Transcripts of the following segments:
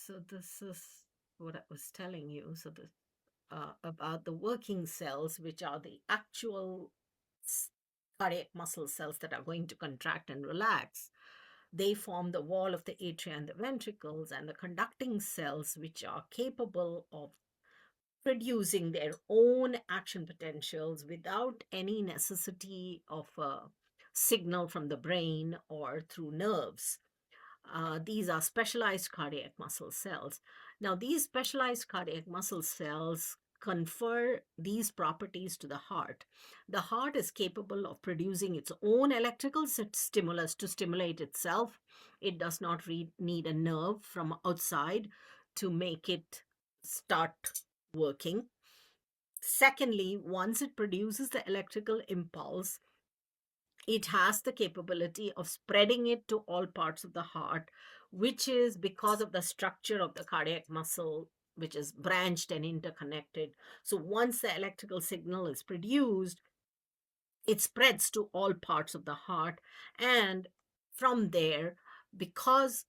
So this is what I was telling you. So about the working cells, which are the actual cardiac muscle cells that are going to contract and relax. They form the wall of the atria and the ventricles, and the conducting cells, which are capable of producing their own action potentials without any necessity of a signal from the brain or through nerves. These are specialized cardiac muscle cells. Now, these specialized cardiac muscle cells confer these properties to the heart. The heart is capable of producing its own electrical stimulus to stimulate itself. It does not need a nerve from outside to make it start working. Secondly, once it produces the electrical impulse, it has the capability of spreading it to all parts of the heart, which is because of the structure of the cardiac muscle, which is branched and interconnected. So once the electrical signal is produced, it spreads to all parts of the heart. And from there, because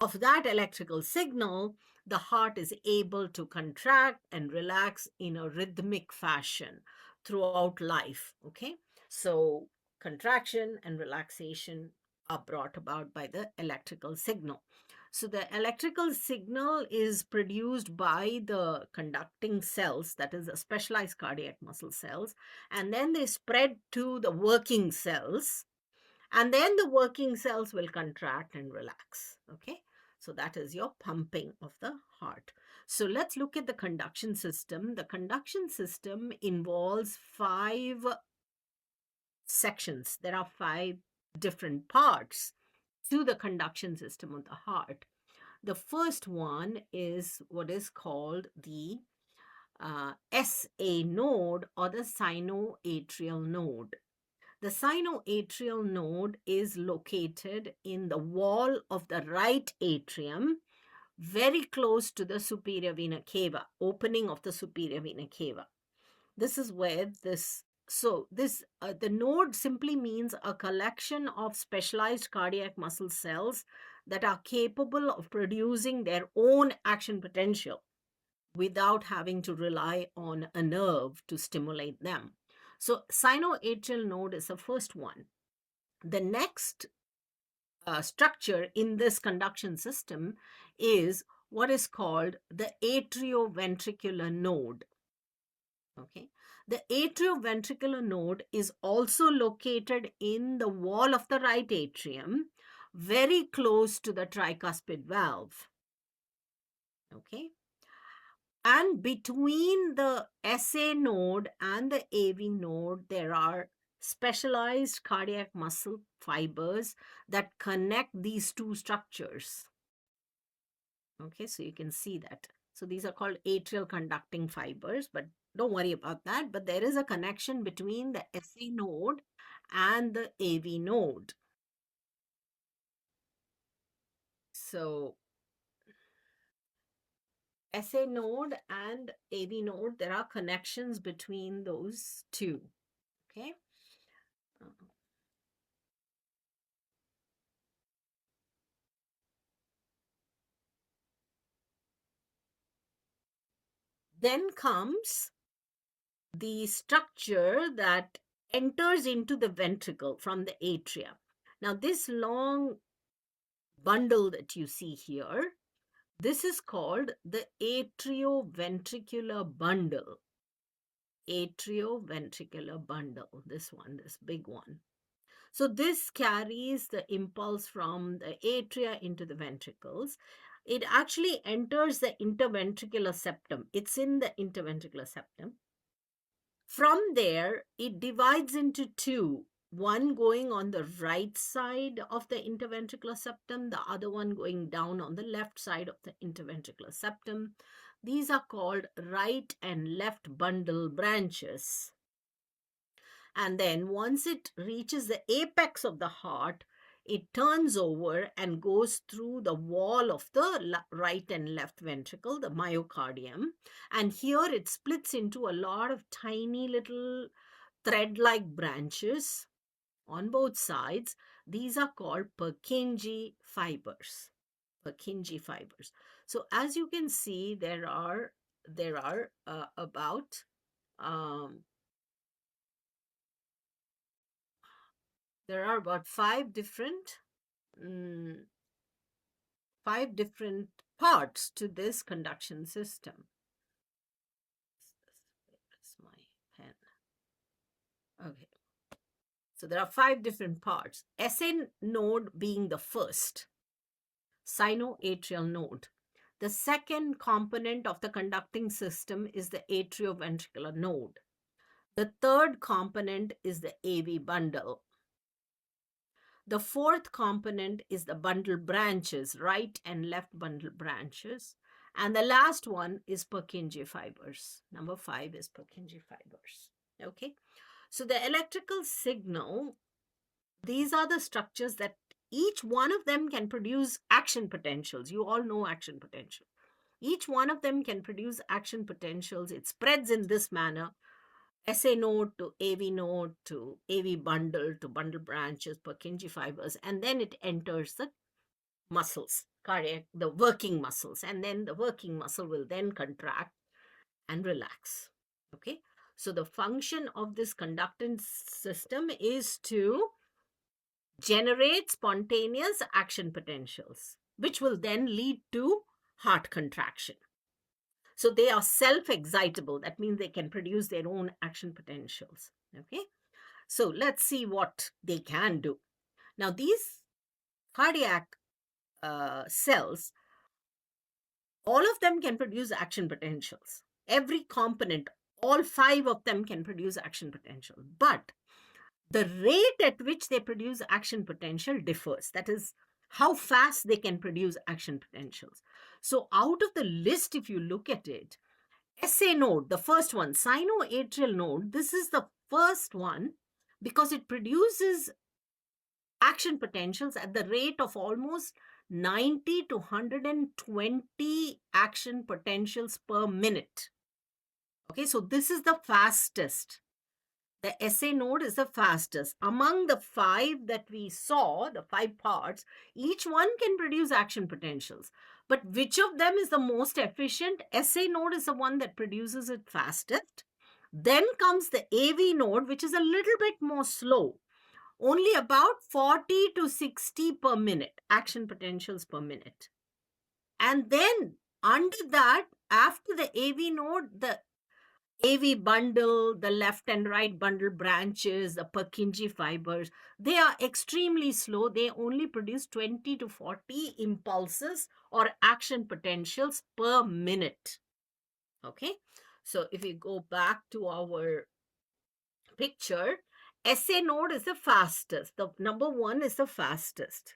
of that electrical signal, the heart is able to contract and relax in a rhythmic fashion throughout life. Okay. So, contraction and relaxation are brought about by the electrical signal. So, the electrical signal is produced by the conducting cells, that is, the specialized cardiac muscle cells, and then they spread to the working cells, and then the working cells will contract and relax. Okay, so that is your pumping of the heart. So let's look at the conduction system. The conduction system involves 5 sections. There are 5 different parts to the conduction system of the heart. The first one is what is called the SA node, or the sinoatrial node. The sinoatrial node is located in the wall of the right atrium, very close to the superior vena cava, opening of the superior vena cava. This is where the node simply means a collection of specialized cardiac muscle cells that are capable of producing their own action potential without having to rely on a nerve to stimulate them. So, sinoatrial node is the first one. The next structure in this conduction system is what is called the atrioventricular node. Okay. The atrioventricular node is also located in the wall of the right atrium, very close to the tricuspid valve. Okay. And between the SA node and the AV node, there are specialized cardiac muscle fibers that connect these two structures. Okay, so you can see that. So these are called atrial conducting fibers, but don't worry about that. But there is a connection between the SA node and the AV node. So SA node and AV node, there are connections between those two. Okay. Then comes the structure that enters into the ventricle from the atria. Now, this long bundle that you see here, this is called the atrioventricular bundle. Atrioventricular bundle, this one, this big one. So this carries the impulse from the atria into the ventricles. It actually enters the interventricular septum. It's in the interventricular septum. From there, it divides into two, one going on the right side of the interventricular septum, the other one going down on the left side of the interventricular septum. These are called right and left bundle branches. And then once it reaches the apex of the heart, it turns over and goes through the wall of the right and left ventricle, the myocardium. And here it splits into a lot of tiny little thread-like branches on both sides. Ththese are called Purkinje fibers. Purkinje fibers. So as you can see, there are about um, there are about mm, five different parts to this conduction system. Where's my pen? Okay. So there are five different parts. SA node being the first, sinoatrial node. The second component of the conducting system is the atrioventricular node. The third component is the AV bundle. The fourth component is the bundle branches, right and left bundle branches. And the last one is Purkinje fibers. Number 5 is Purkinje fibers. Okay. So the electrical signal, these are the structures that each one of them can produce action potentials. You all know action potential. Each one of them can produce action potentials. It spreads in this manner: SA node to AV node to AV bundle to bundle branches, Purkinje fibers, and then it enters the muscles, cardiac, the working muscles, and then the working muscle will then contract and relax. Okay, so the function of this conductance system is to generate spontaneous action potentials, which will then lead to heart contraction. So they are self-excitable. That means they can produce their own action potentials. Okay. So let's see what they can do. Now, these cardiac cells, all of them can produce action potentials. Every component, all 5 of them can produce action potential. But the rate at which they produce action potential differs. That is, how fast they can produce action potentials. So out of the list, if you look at it, SA node, the first one, sinoatrial node, this is the first one because it produces action potentials at the rate of almost 90 to 120 action potentials per minute. Okay, so this is the fastest. The SA node is the fastest. Among the 5 that we saw, the 5 parts, each one can produce action potentials. But which of them is the most efficient? SA node is the one that produces it fastest. Then comes the AV node, which is a little bit more slow. Only about 40 to 60 per minute, action potentials per minute. And then under that, after the AV node, the AV bundle, the left and right bundle branches, the Purkinje fibers, they are extremely slow. They only produce 20 to 40 impulses or action potentials per minute. Okay. So if we go back to our picture, SA node is the fastest. The number 1 is the fastest.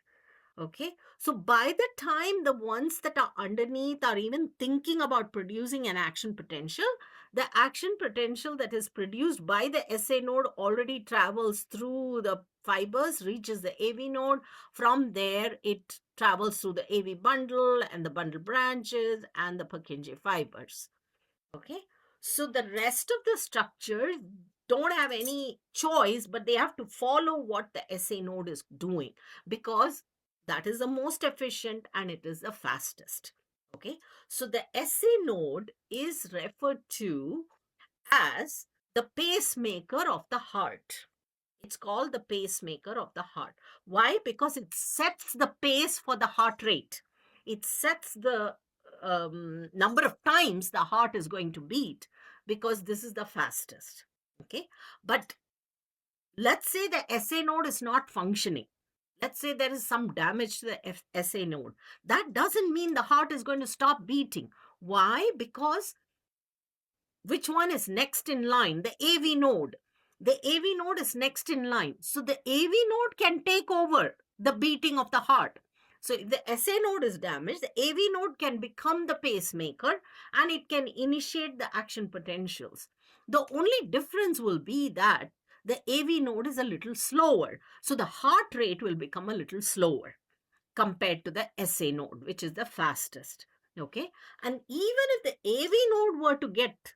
Okay, so by the time the ones that are underneath are even thinking about producing an action potential, the action potential that is produced by the SA node already travels through the fibers, reaches the AV node. From there, it travels through the AV bundle and the bundle branches and the Purkinje fibers. Okay, so the rest of the structures don't have any choice, but they have to follow what the SA node is doing because that is the most efficient and it is the fastest. Okay, so the SA node is referred to as the pacemaker of the heart. It's called the pacemaker of the heart. Why? Because it sets the pace for the heart rate. It sets the number of times the heart is going to beat because this is the fastest. Okay, but let's say the SA node is not functioning. Let's say there is some damage to the SA node. That doesn't mean the heart is going to stop beating. Why? Because which one is next in line? The AV node. The AV node is next in line. So the AV node can take over the beating of the heart. So if the SA node is damaged, the AV node can become the pacemaker and it can initiate the action potentials. The only difference will be that the AV node is a little slower. So the heart rate will become a little slower compared to the SA node, which is the fastest. Okay. And even if the AV node were to get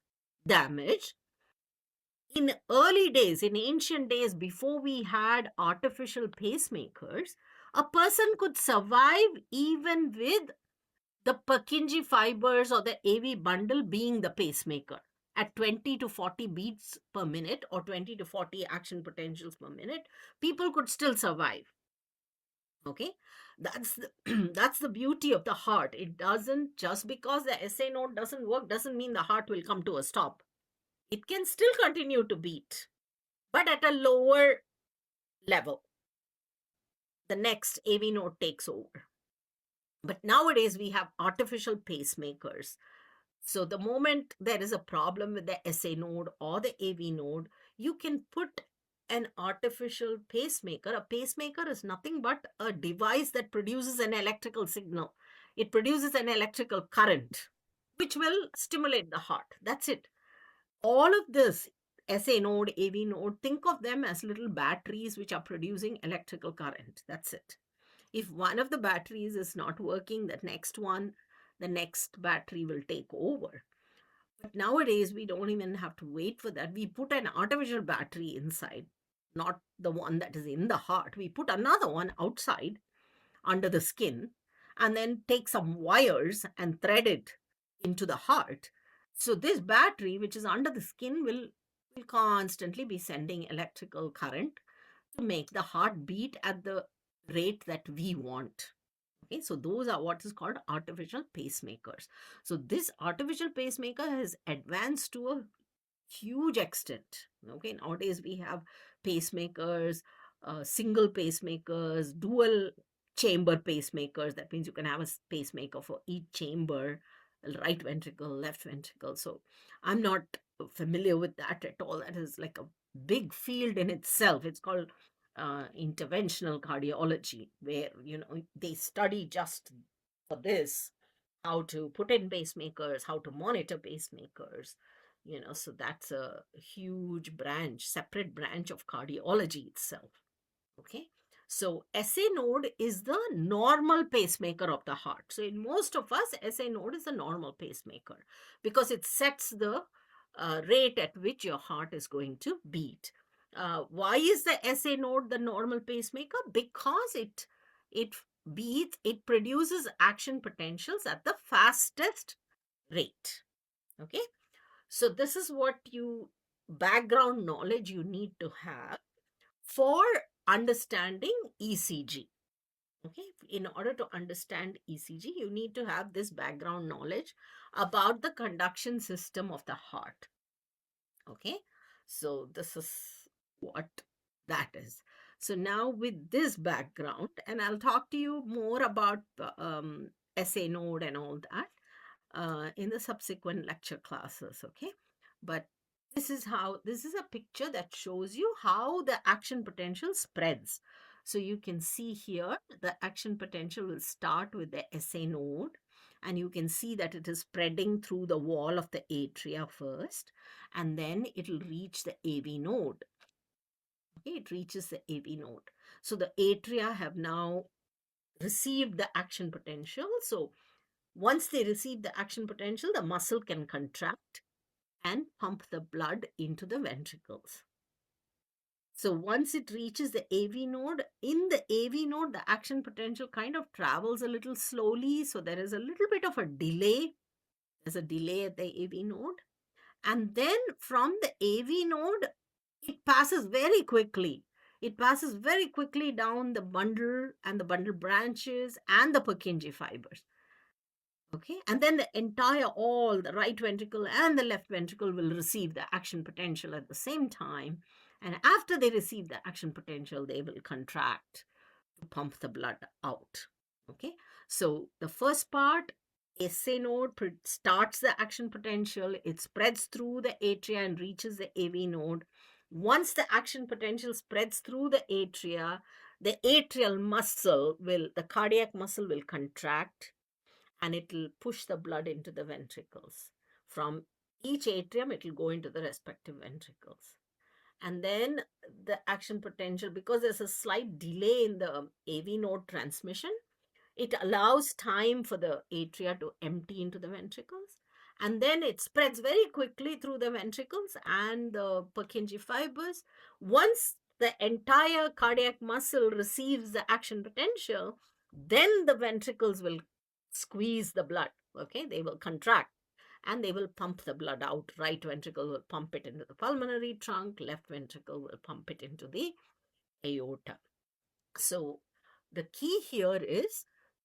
damaged, in early days, in ancient days, before we had artificial pacemakers, A person could survive even with the Purkinje fibers or the AV bundle being the pacemaker at 20 to 40 beats per minute or 20 to 40 action potentials per minute. People could still survive. Okay, that's the that's the beauty of the heart. It doesn't, just because the SA node doesn't work doesn't mean the heart will come to a stop. It can still continue to beat, but at a lower level. The next AV node takes over. But nowadays we have artificial pacemakers. So the moment there is a problem with the SA node or the AV node, you can put an artificial pacemaker. A pacemaker is nothing but a device that produces an electrical signal. It produces an electrical current, which will stimulate the heart. That's it. All of this, SA node, AV node, think of them as little batteries which are producing electrical current. That's it. If one of the batteries is not working, the next battery will take over. But nowadays, we don't even have to wait for that. We put an artificial battery inside, not the one that is in the heart. We put another one outside under the skin and then take some wires and thread it into the heart. So, this battery, which is under the skin, will constantly be sending electrical current to make the heart beat at the rate that we want. Okay, so those are what is called artificial pacemakers. So this artificial pacemaker has advanced to a huge extent. Okay, nowadays we have pacemakers, single pacemakers, dual chamber pacemakers. That means you can have a pacemaker for each chamber, right ventricle, left ventricle. So I'm not familiar with that at all. That is like a big field in itself. It's called interventional cardiology, where they study just for this how to put in pacemakers, how to monitor pacemakers. So that's a huge branch, separate branch of cardiology itself. Okay, so SA node is the normal pacemaker of the heart. So in most of us, SA node is a normal pacemaker because it sets the rate at which your heart is going to beat. Why is the SA node the normal pacemaker? Because it it produces action potentials at the fastest rate. Okay, so this is what you background knowledge you need to have for understanding ECG. Okay, in order to understand ECG, you need to have this background knowledge about the conduction system of the heart. Okay, so this is what that is. So now with this background, and I'll talk to you more about SA node and all that in the subsequent lecture classes. Okay, but this is a picture that shows you how the action potential spreads. So you can see here the action potential will start with the SA node, and you can see that it is spreading through the wall of the atria first, and then it'll reach the AV node. Okay, it reaches the AV node. So the atria have now received the action potential. So once they receive the action potential, the muscle can contract and pump the blood into the ventricles. So once it reaches the AV node, in the AV node, the action potential kind of travels a little slowly. So there is a little bit of a delay. There's a delay at the AV node. And then from the AV node, it passes very quickly. It passes very quickly down the bundle and the bundle branches and the Purkinje fibers. Okay, and then all the right ventricle and the left ventricle will receive the action potential at the same time. And after they receive the action potential, they will contract to pump the blood out. Okay, so the first part, SA node starts the action potential, it spreads through the atria and reaches the AV node. Once the action potential spreads through the atria, the atrial muscle the cardiac muscle will contract, and it will push the blood into the ventricles. From each atrium, it will go into the respective ventricles. And then the action potential, because there's a slight delay in the AV node transmission, it allows time for the atria to empty into the ventricles. And then it spreads very quickly through the ventricles and the Purkinje fibers. Once the entire cardiac muscle receives the action potential, then the ventricles will squeeze the blood. Okay, they will contract and they will pump the blood out. Right ventricle will pump it into the pulmonary trunk, left ventricle will pump it into the aorta. So the key here is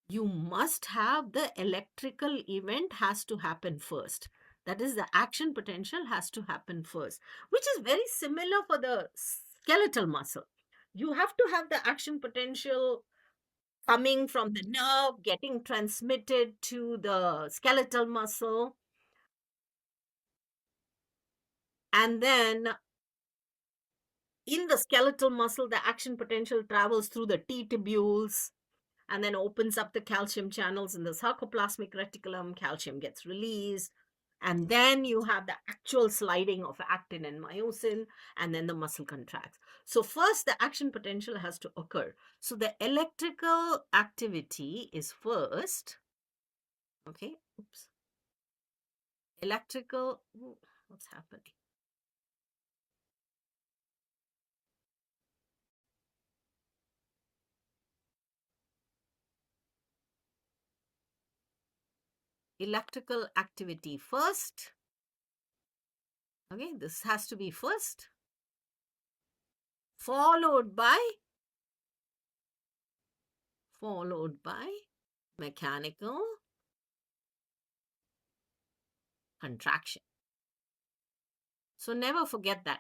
you must have the electrical event has to happen first. That is, the action potential has to happen first, which is very similar for the skeletal muscle. You have to have the action potential coming from the nerve, getting transmitted to the skeletal muscle, and then in the skeletal muscle, the action potential travels through the T tubules and then opens up the calcium channels in the sarcoplasmic reticulum. Calcium gets released. And then you have the actual sliding of actin and myosin, and then the muscle contracts. So first, the action potential has to occur. So the electrical activity is first. Okay, oops. Electrical, what's happening? Electrical activity first. Okay, this has to be first, followed by mechanical contraction. So never forget that.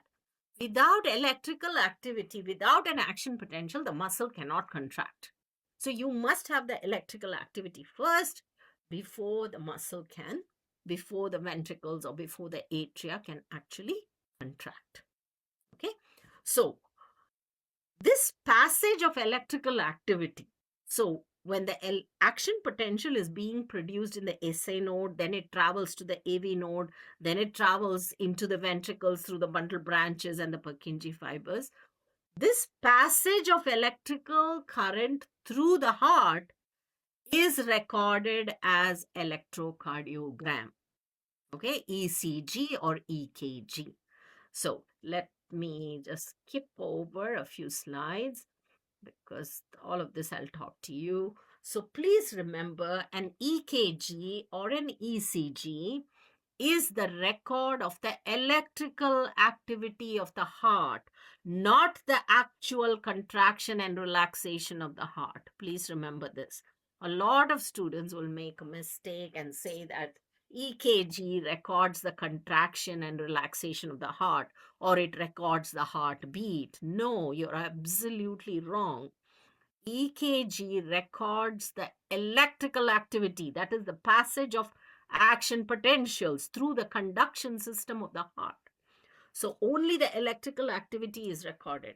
Without electrical activity, without an action potential, the muscle cannot contract. So you must have the electrical activity first before the muscle can, before the ventricles or before the atria can actually contract. Okay. So this passage of electrical activity, so when the action potential is being produced in the SA node, then it travels to the AV node, then it travels into the ventricles through the bundle branches and the Purkinje fibers. This passage of electrical current through the heart is recorded as electrocardiogram. Okay, ECG or EKG. So let me just skip over a few slides because all of this I'll talk to you. So please remember, an EKG or an ECG is the record of the electrical activity of the heart, not the actual contraction and relaxation of the heart. Please remember this. A lot of students will make a mistake and say that EKG records the contraction and relaxation of the heart, or it records the heartbeat. No, you're absolutely wrong. EKG records the electrical activity, that is the passage of action potentials through the conduction system of the heart. So only the electrical activity is recorded.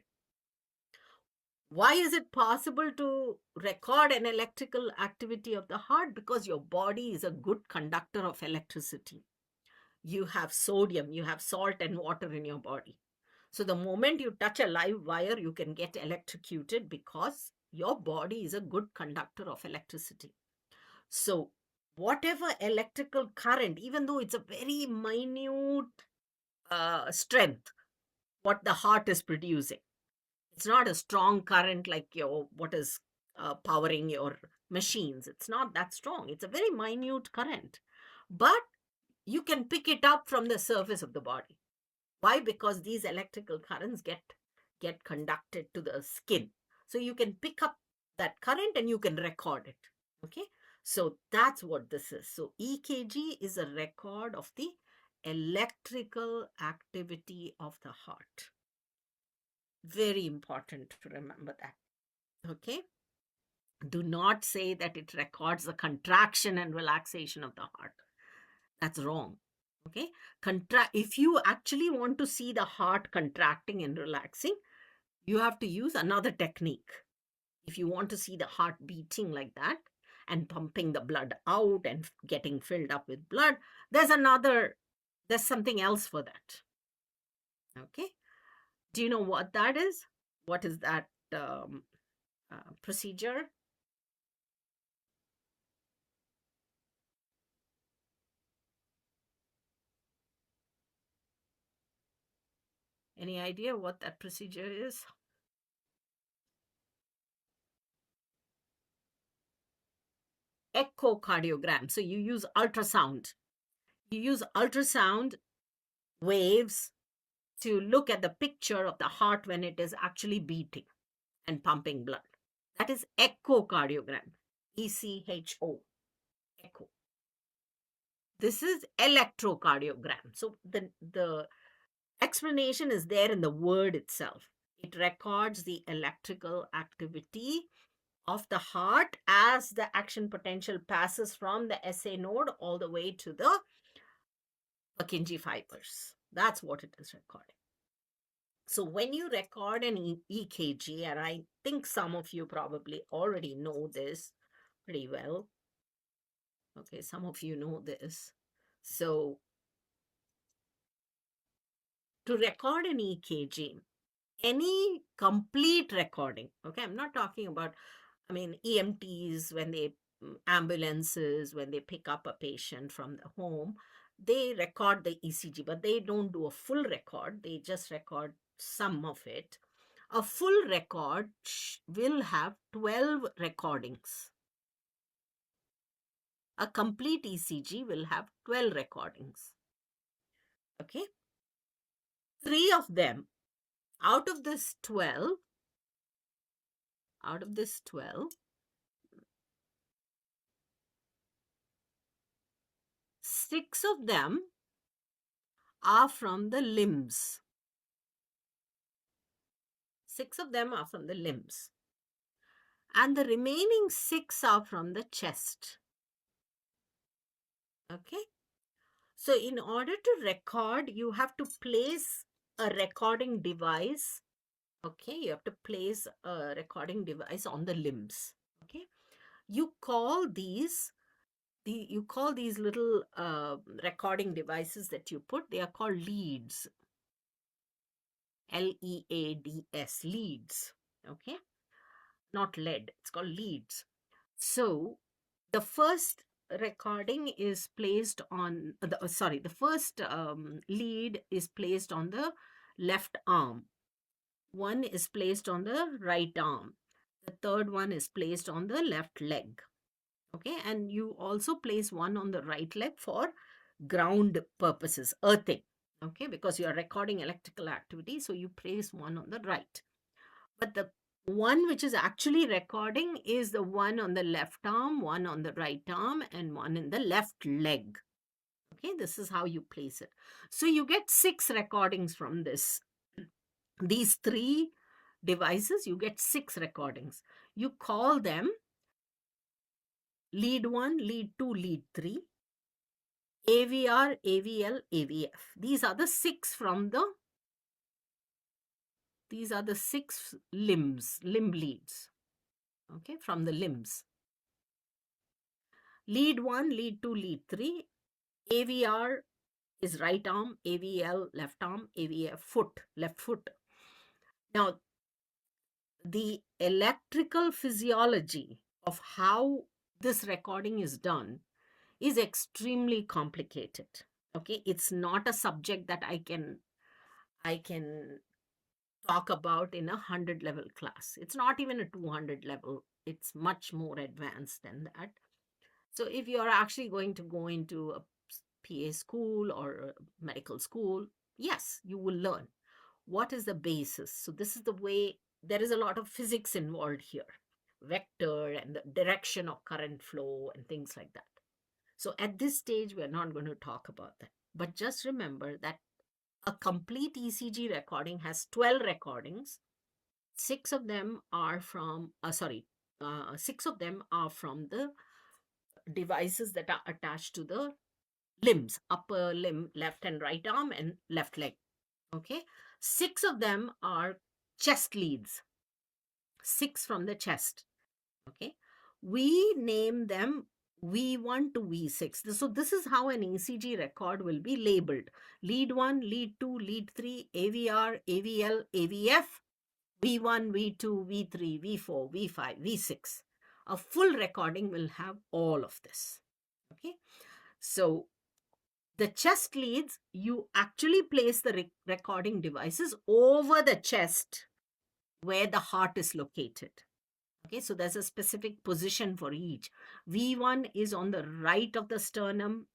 Why is it possible to record an electrical activity of the heart? Because your body is a good conductor of electricity. You have sodium, you have salt and water in your body. So the moment you touch a live wire, you can get electrocuted because your body is a good conductor of electricity. So whatever electrical current, even though it's a very minute strength, what the heart is producing, it's not a strong current like what is powering your machines. It's not that strong. It's a very minute current, but you can pick it up from the surface of the body. Why? Because these electrical currents get conducted to the skin. So you can pick up that current and you can record it. Okay. So that's what this is. So EKG is a record of the electrical activity of the heart. Very important to remember that. Okay. Do not say that it records the contraction and relaxation of the heart. That's wrong. Okay. If you actually want to see the heart contracting and relaxing, you have to use another technique. If you want to see the heart beating like that and pumping the blood out and getting filled up with blood, there's something else for that. Okay. Do you know what that is? What is that procedure? Any idea what that procedure is? echocardiogram. So you use ultrasound. You use ultrasound waves to look at the picture of the heart when it is actually beating and pumping blood. That is echocardiogram. ECHO. Echo. This is electrocardiogram. So the explanation is there in the word itself. It records the electrical activity of the heart as the action potential passes from the SA node all the way to the Purkinje fibers. That's what it is recording. So when you record an EKG, and I think some of you probably already know this pretty well. Okay, some of you know this. So to record an EKG, any complete recording, okay, I'm not talking about, I mean, EMTs, when they, ambulances, when they pick up a patient from the home, they record the ECG, but they don't do a full record. They just record some of it. A full record will have 12 recordings. A complete ECG will have 12 recordings. Okay? 3 of them, out of this 12, 6 of them are from the limbs. 6 of them are from the limbs. And the remaining 6 are from the chest. Okay? So in order to record, you have to place a recording device. Okay? You have to place a recording device on the limbs. Okay? You call these little recording devices that you put, they are called leads. LEADS, leads. Okay? Not lead, it's called leads. So the first recording is placed on the first lead is placed on the left arm. One is placed on the right arm. The third one is placed on the left leg. Okay, and you also place one on the right leg for ground purposes, earthing. Okay, because you are recording electrical activity, so you place one on the right. But the one which is actually recording is the one on the left arm, one on the right arm, and one in the left leg. Okay, this is how you place it. So you get 6 recordings from this. These 3 devices, you get 6 recordings. You call them lead 1, lead 2, lead 3, AVR, AVL, AVF. These are the 6 limbs, limb leads. Okay, from the limbs. Lead 1, lead 2, lead 3. AVR is right arm, AVL left arm, AVF foot, left foot. Now, the electrical physiology of how this recording is done is extremely complicated. Okay, it's not a subject that I can talk about in a 100 level class. It's not even a 200 level. It's much more advanced than that. So if you are actually going to go into a PA school or a medical school, yes, you will learn. What is the basis? So this is the way, there is a lot of physics involved here. Vector and the direction of current flow and things like that. So at this stage, we're not going to talk about that. But just remember that a complete ECG recording has 12 recordings. 6 of them are from, 6 of them are from the devices that are attached to the limbs, upper limb, left and right arm, and left leg. Okay, 6 of them are chest leads, 6 from the chest. Okay, we name them V1 to V6. So this is how an ECG record will be labeled: lead 1, lead 2, lead 3, AVR, AVL, AVF, V1, V2, V3, V4, V5, V6. A full recording will have all of this. Okay, so the chest leads, you actually place the recording devices over the chest where the heart is located. Okay, so there's a specific position for each. V1 is on the right of the sternum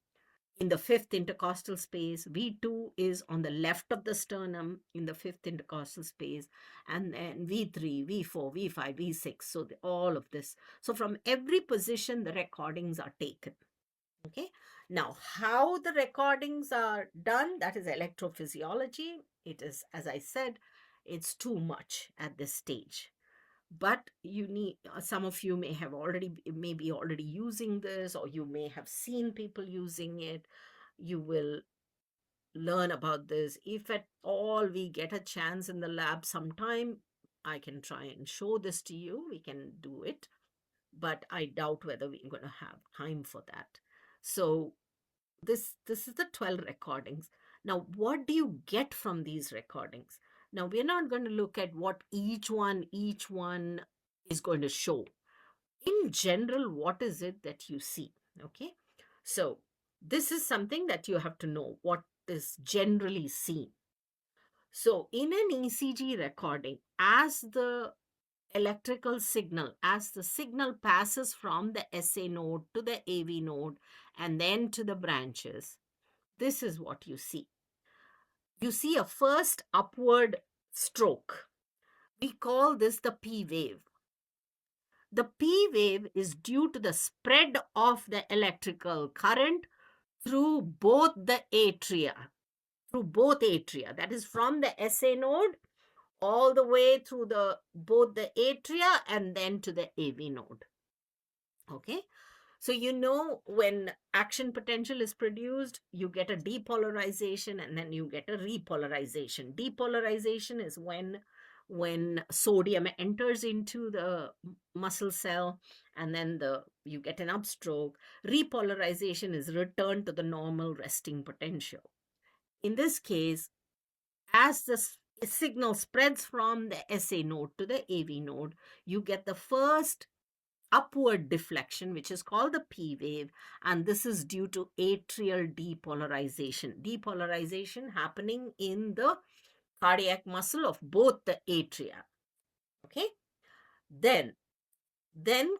in the fifth intercostal space. V2 is on the left of the sternum in the fifth intercostal space. And then V3, V4, V5, V6. So all of this. So from every position, the recordings are taken. Okay. Now, how the recordings are done, that is electrophysiology. It is, as I said, it's too much at this stage. But you need, some of you may be already using this, or you may have seen people using it. You will learn about this. If at all we get a chance in the lab sometime, I can try and show this to you. We can do it, but I doubt whether we're going to have time for that. So this is the 12 recordings. Now, what do you get from these recordings? Now, we're not going to look at what each one is going to show. In general, what is it that you see? Okay, so this is something that you have to know what is generally seen. So in an ECG recording, as the signal passes from the SA node to the AV node and then to the branches, this is what you see. You see a first upward stroke. We call this the P wave. The P wave is due to the spread of the electrical current through both atria. That is from the SA node all the way through both the atria and then to the AV node. Okay. So when action potential is produced, you get a depolarization and then you get a repolarization. Depolarization is when sodium enters into the muscle cell, and then you get an upstroke. Repolarization is return to the normal resting potential. In this case, as the signal spreads from the SA node to the AV node, you get the first upward deflection, which is called the P wave, and this is due to atrial depolarization. Depolarization happening in the cardiac muscle of both the atria. Okay, then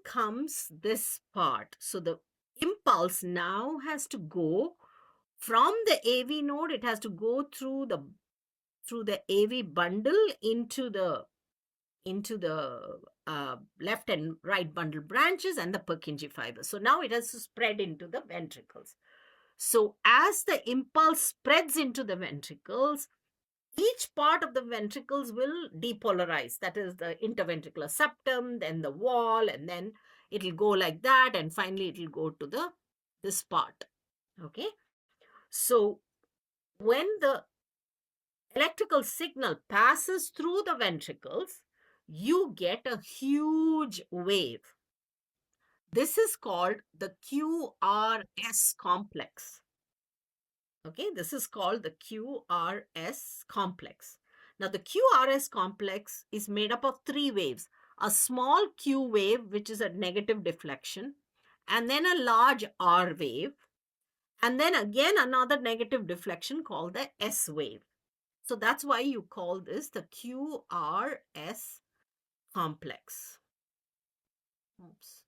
comes this part. So the impulse now has to go from the AV node. It has to go through the AV bundle into the left and right bundle branches and the Purkinje fibers. So now it has to spread into the ventricles. So as the impulse spreads into the ventricles, each part of the ventricles will depolarize. That is the interventricular septum, then the wall, and then it'll go like that, and finally it'll go to this part. Okay. So when the electrical signal passes through the ventricles, you get a huge wave. This is called the QRS complex. Okay, this is called the QRS complex. Now, the QRS complex is made up of 3 waves. A small Q wave, which is a negative deflection, and then a large R wave, and then again another negative deflection called the S wave. So that's why you call this the QRS complex. Oops.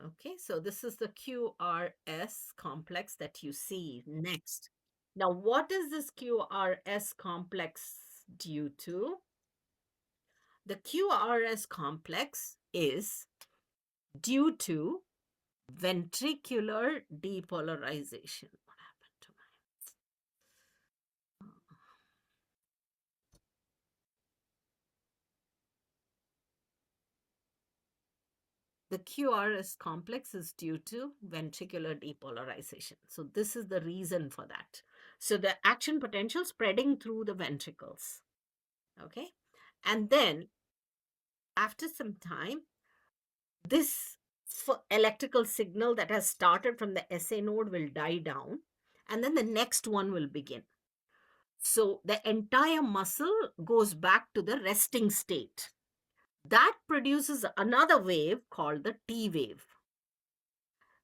Okay, so this is the QRS complex that you see next. Now, what is this QRS complex due to? The QRS complex is due to ventricular depolarization. What happened to my... The QRS complex is due to ventricular depolarization. So this is the reason for that. So the action potential spreading through the ventricles. Okay. And then after some time, this electrical signal that has started from the SA node will die down, and then the next one will begin. So the entire muscle goes back to the resting state. That produces another wave called the T wave.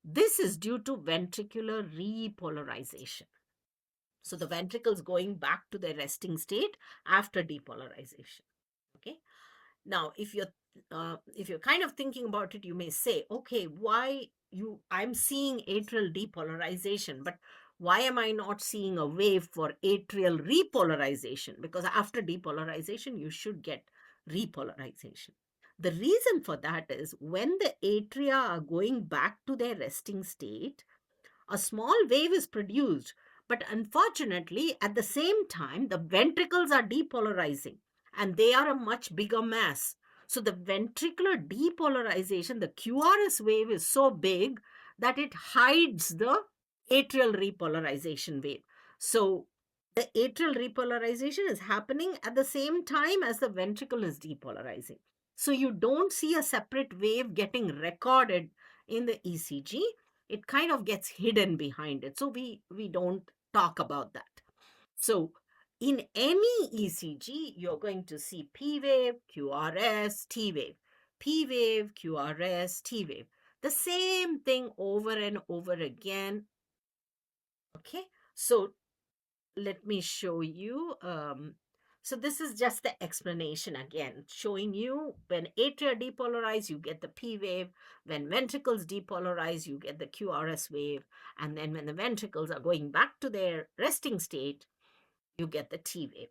This is due to ventricular repolarization. So the ventricles going back to their resting state after depolarization. Okay. Now, if you're kind of thinking about it, you may say, okay, why I'm seeing atrial depolarization, but why am I not seeing a wave for atrial repolarization? Because after depolarization, you should get repolarization. The reason for that is when the atria are going back to their resting state, a small wave is produced, but unfortunately, at the same time, the ventricles are depolarizing and they are a much bigger mass. So, the ventricular depolarization, the QRS wave, is so big that it hides the atrial repolarization wave. So, the atrial repolarization is happening at the same time as the ventricle is depolarizing. So, you don't see a separate wave getting recorded in the ECG. It kind of gets hidden behind it. So we don't talk about that. So in any ECG, you're going to see P wave, QRS, T wave, P wave, QRS, T wave. The same thing over and over again. Okay, so let me show you. So this is just the explanation again, showing you when atria depolarize, you get the P wave. When ventricles depolarize, you get the QRS wave. And then when the ventricles are going back to their resting state, you get the T wave.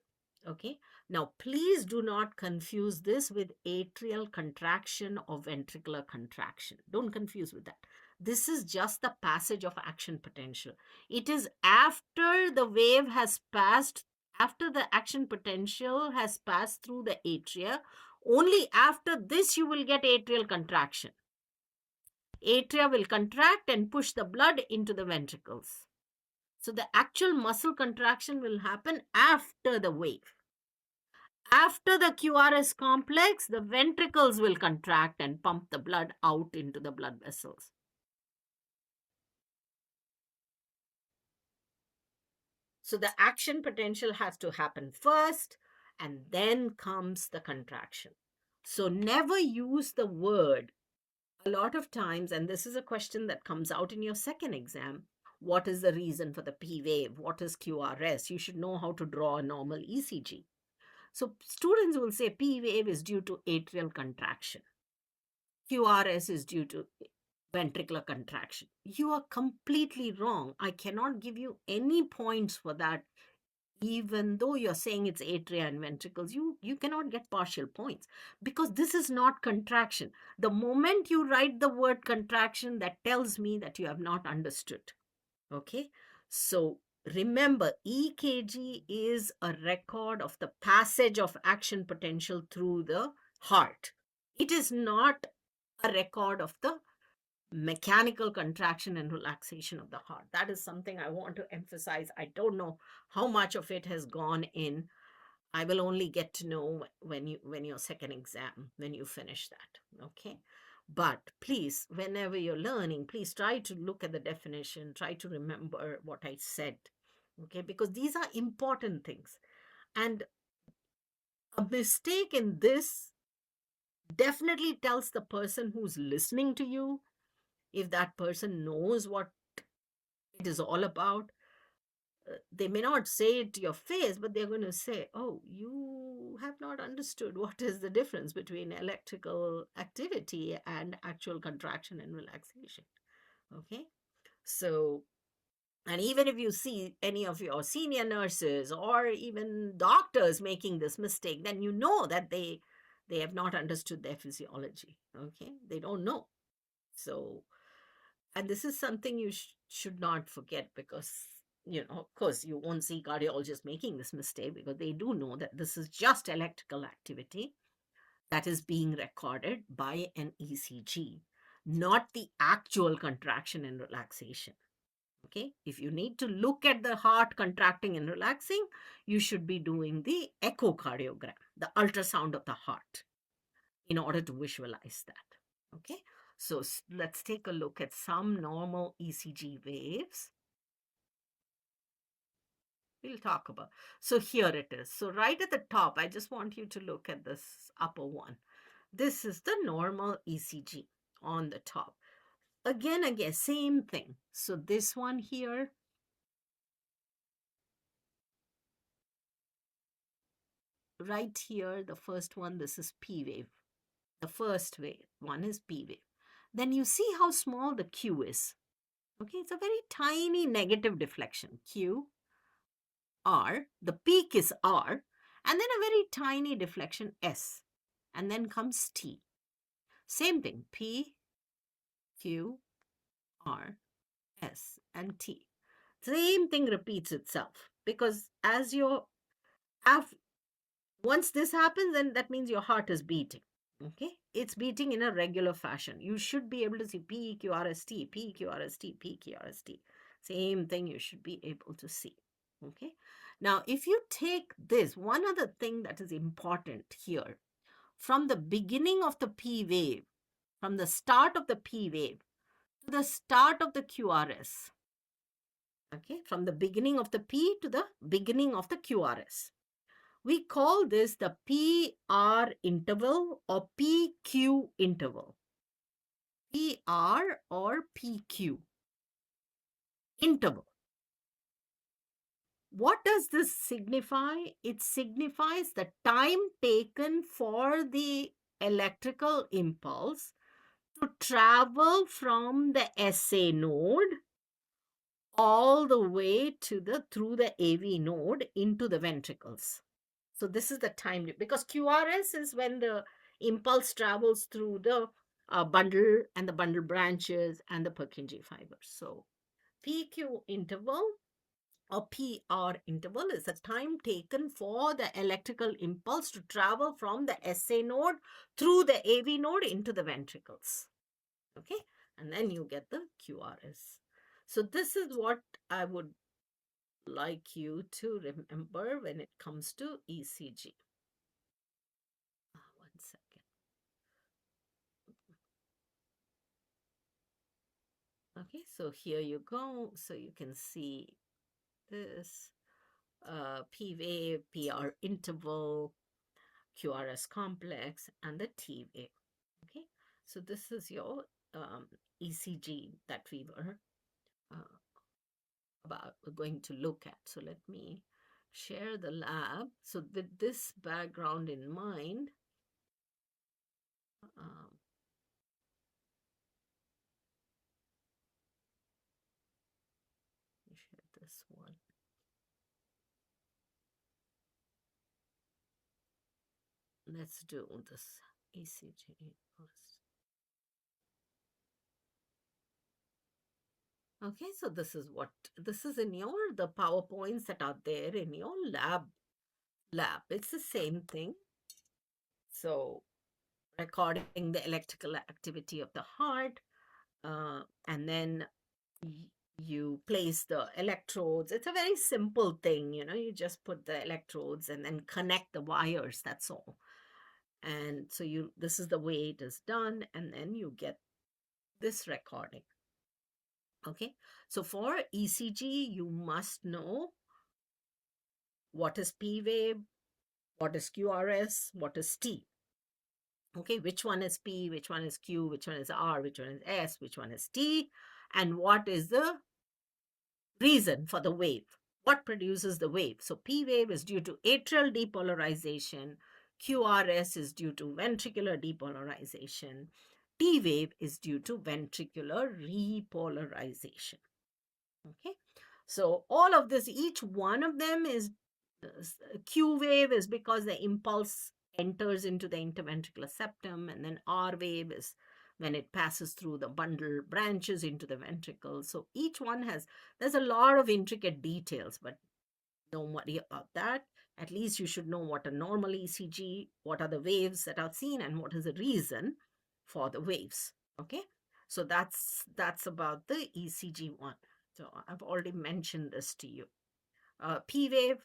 Okay. Now, please do not confuse this with atrial contraction or ventricular contraction. Don't confuse with that. This is just the passage of action potential. It is after the wave has passed, after the action potential has passed through the atria, only after this you will get atrial contraction. Atria will contract and push the blood into the ventricles. So the actual muscle contraction will happen after the wave. After the QRS complex, the ventricles will contract and pump the blood out into the blood vessels. So the action potential has to happen first, and then comes the contraction. So never use the word a lot of times, and this is a question that comes out in your second exam. What is the reason for the P wave? What is QRS? You should know how to draw a normal ECG. So students will say P wave is due to atrial contraction. QRS is due to ventricular contraction. You are completely wrong. I cannot give you any points for that. Even though you're saying it's atria and ventricles, you cannot get partial points because this is not contraction. The moment you write the word contraction, that tells me that you have not understood. Okay, so remember, EKG is a record of the passage of action potential through the heart. It is not a record of the mechanical contraction and relaxation of the heart. That is something I want to emphasize. I don't know how much of it has gone in. I will only get to know when your second exam, when you finish that. Okay. But please, whenever you're learning, please try to look at the definition, try to remember what I said. Okay, because these are important things. And a mistake in this definitely tells the person who's listening to you, if that person knows what it is all about, they may not say it to your face, but they're going to say, oh, you have not understood what is the difference between electrical activity and actual contraction and relaxation. Okay. So, and even if you see any of your senior nurses or even doctors making this mistake, then you know that they have not understood their physiology. Okay. They don't know. So, and this is something you should not forget because, of course, you won't see cardiologists making this mistake because they do know that this is just electrical activity that is being recorded by an ECG, not the actual contraction and relaxation. Okay, if you need to look at the heart contracting and relaxing, you should be doing the echocardiogram, the ultrasound of the heart, in order to visualize that. Okay, so let's take a look at some normal ECG waves. We'll talk about. So here it is. So right at the top, I just want you to look at this upper one. This is the normal ECG on the top. Again, same thing. So this one here, right here, the first one, this is P wave. The first wave, one is P wave. Then you see how small the Q is. Okay, it's a very tiny negative deflection. Q, R, the peak is R, and then a very tiny deflection S. And then comes T. Same thing, P, Q, R, S, and T. Same thing repeats itself because as your af- once this happens, then that means your heart is beating. Okay, it's beating in a regular fashion. You should be able to see P Q R S T, P Q R S T, P Q R S T. Same thing you should be able to see. Okay, now if you take this, one other thing that is important here, from the beginning of the P wave, from the start of the P wave to the start of the QRS, okay, from the beginning of the P to the beginning of the QRS. We call this the PR interval or PQ interval. PR or PQ interval. What does this signify? It signifies the time taken for the electrical impulse to travel from the SA node all the way to the through the AV node into the ventricles. So this is the time, because QRS is when the impulse travels through the bundle and the bundle branches and the Purkinje fibers. So PQ interval or PR interval is the time taken for the electrical impulse to travel from the SA node through the AV node into the ventricles. Okay, and then you get the QRS. So this is what I would like you to remember when it comes to ECG. One second. Okay, so here you go. So you can see this P wave, PR interval, QRS complex, and the T wave. Okay, so this is your ECG that we were going to look at. So let me share the lab. So with this background in mind, share this one. Let's do this ECG first. Okay, so this is in your the PowerPoints that are there in your lab. It's the same thing. So recording the electrical activity of the heart, and then you place the electrodes. It's a very simple thing, you just put the electrodes and then connect the wires, that's all. And so this is the way it is done, and then you get this recording. Okay, so for ECG, you must know what is P wave, what is QRS, what is T. Okay, which one is P, which one is Q, which one is R, which one is S, which one is T, and what is the reason for the wave. What produces the wave? So P wave is due to atrial depolarization, QRS is due to ventricular depolarization, T wave is due to ventricular repolarization. Okay, so all of this, each one of them is Q wave is because the impulse enters into the interventricular septum, and then R wave is when it passes through the bundle branches into the ventricle. So each one there's a lot of intricate details, but don't worry about that. At least you should know what a normal ECG, what are the waves that are seen, and what is the reason for the waves. Okay, so that's about the ECG one. So I've already mentioned this to you. P wave,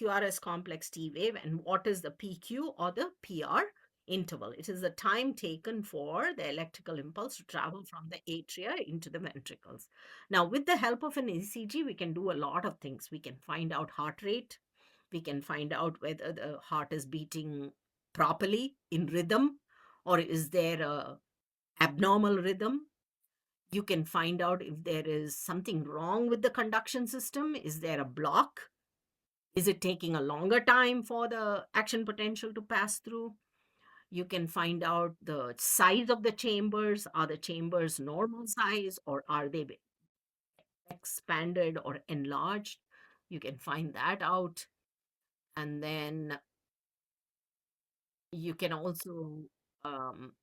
QRS complex T wave, and what is the PQ or the PR interval? It is the time taken for the electrical impulse to travel from the atria into the ventricles. Now, with the help of an ECG, we can do a lot of things. We can find out heart rate. We can find out whether the heart is beating properly in rhythm, or is there a abnormal rhythm. You can find out if there is something wrong with the conduction system. Is there a block? Is it taking a longer time for the action potential to pass through? You can find out the size of the chambers. Are the chambers normal size, or are they expanded or enlarged? You can find that out. And then you can also um,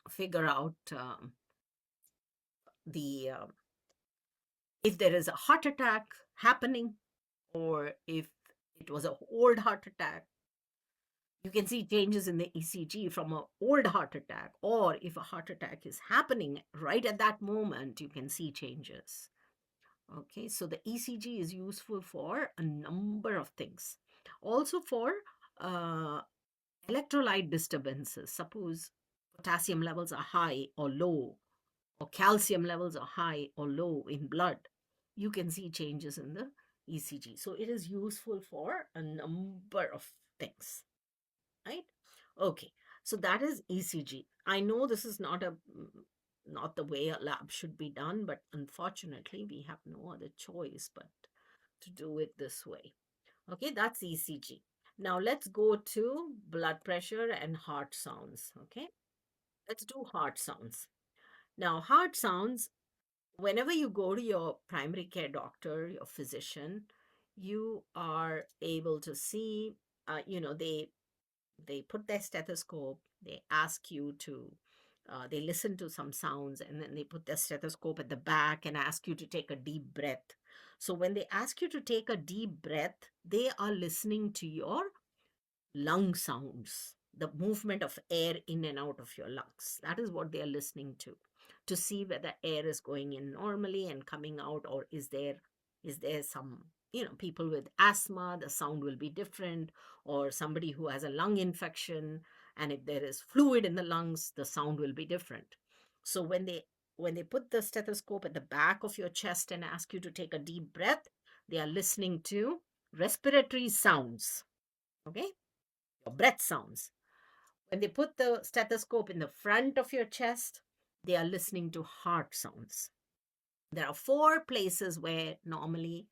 figure out the if there is a heart attack happening, or if it was an old heart attack. You can see changes in the ECG from an old heart attack, or if a heart attack is happening right at that moment, you can see changes. Okay, so the ECG is useful for a number of things. Also for uh, electrolyte disturbances. Suppose potassium levels are high or low, or calcium levels are high or low in blood, you can see changes in the ECG. So it is useful for a number of things, right? Okay, so that is ECG. I know this is not the way a lab should be done, but unfortunately we have no other choice but to do it this way. Okay, that's ECG. Now let's go to blood pressure and heart sounds. Okay, let's do heart sounds. Now, heart sounds, whenever you go to your primary care doctor, your physician, you are able to see, they put their stethoscope, they ask you to, they listen to some sounds, and then they put their stethoscope at the back and ask you to take a deep breath. So when they ask you to take a deep breath, they are listening to your lung sounds, the movement of air in and out of your lungs. That is what they are listening to see whether air is going in normally and coming out, or is there some, people with asthma, the sound will be different, or somebody who has a lung infection, and if there is fluid in the lungs, the sound will be different. So when they put the stethoscope at the back of your chest and ask you to take a deep breath, they are listening to respiratory sounds. Okay, your breath sounds. When they put the stethoscope in the front of your chest, they are listening to heart sounds. There are four places where normally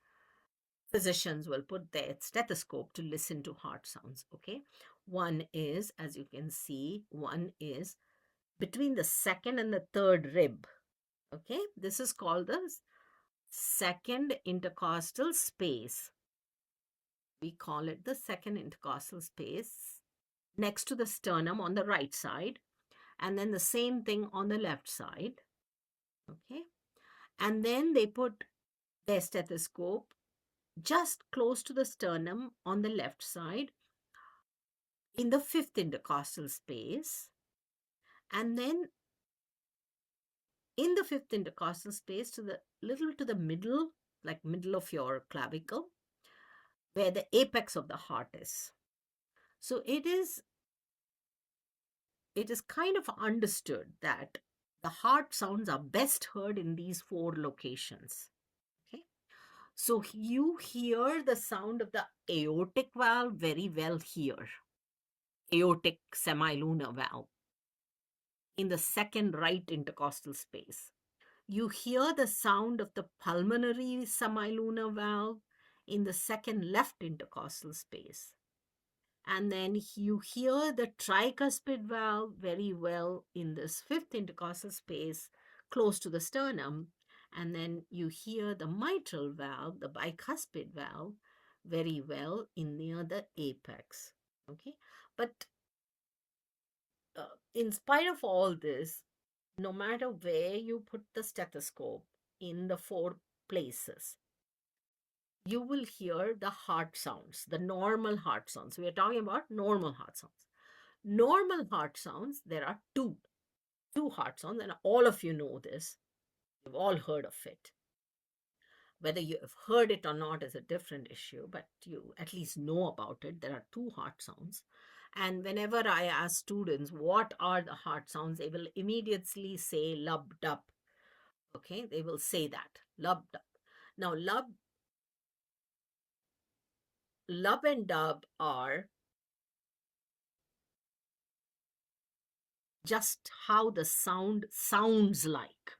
physicians will put their stethoscope to listen to heart sounds. Okay. One is, as you can see, one is between the second and the third rib. Okay. This is called the second intercostal space. We call it the second intercostal space next to the sternum on the right side, and then the same thing on the left side. Okay, and then they put their stethoscope just close to the sternum on the left side in the fifth intercostal space, and then in the fifth intercostal space to the little to the middle, like middle of your clavicle, where the apex of the heart is. So it is kind of understood that the heart sounds are best heard in these four locations. Okay. So you hear the sound of the aortic valve very well here. Aortic semilunar valve in the second right intercostal space. You hear the sound of the pulmonary semilunar valve in the second left intercostal space. And then you hear the tricuspid valve very well in this fifth intercostal space close to the sternum. And then you hear the mitral valve, the bicuspid valve, very well in near the apex. Okay. But in spite of all this, no matter where you put the stethoscope in the four places, you will hear the heart sounds, the normal heart sounds. We are talking about normal heart sounds. Normal heart sounds, there are two heart sounds, and all of you know this. You've all heard of it. Whether you have heard it or not is a different issue, but you at least know about it. There are two heart sounds. And whenever I ask students what are the heart sounds, they will immediately say lub dub. Okay, they will say that lub dub. Now, lub and dub are just how the sound sounds like.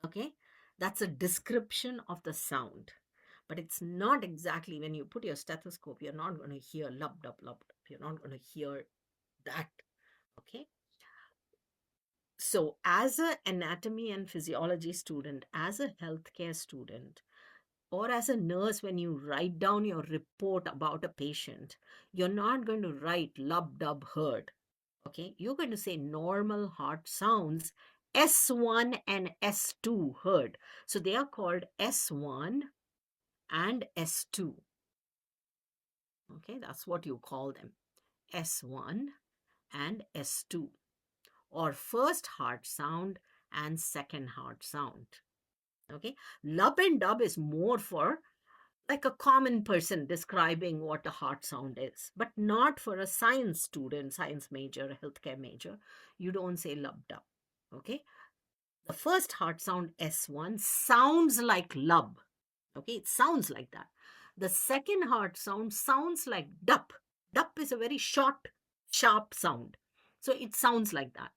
Okay, that's a description of the sound. But it's not exactly when you put your stethoscope, you're not going to hear lub dub lub dub. You're not going to hear that. Okay. So, as an anatomy and physiology student, as a healthcare student, or as a nurse, when you write down your report about a patient, you're not going to write lub dub heard. Okay. You're going to say normal heart sounds S1 and S2 heard. So, they are called S1 and S2. Okay. That's what you call them, S1 and S2, or first heart sound and second heart sound. Okay. Lub and dub is more for like a common person describing what a heart sound is, but not for a science student, science major, healthcare major. You don't say lub dub. Okay. The first heart sound S1 sounds like lub. Okay. It sounds like that. The second heart sound sounds like dup. Dup is a very short, sharp sound. So it sounds like that.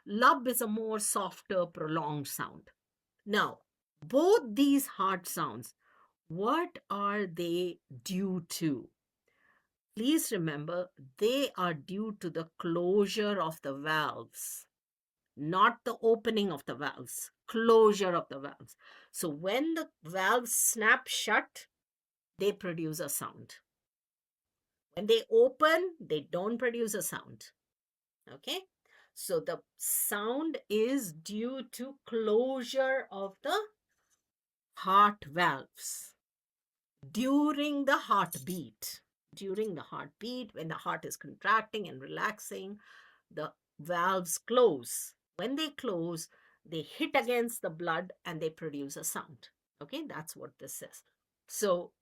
Lub is a more softer, prolonged sound. Now, both these heart sounds, what are they due to? Please remember, they are due to the closure of the valves, not the opening of the valves, closure of the valves. So when the valves snap shut, they produce a sound. When they open, they don't produce a sound. Okay? So the sound is due to closure of the heart valves during the heartbeat. During the heartbeat, when the heart is contracting and relaxing, the valves close. When they close, they hit against the blood and they produce a sound. Okay, that's what this is. So,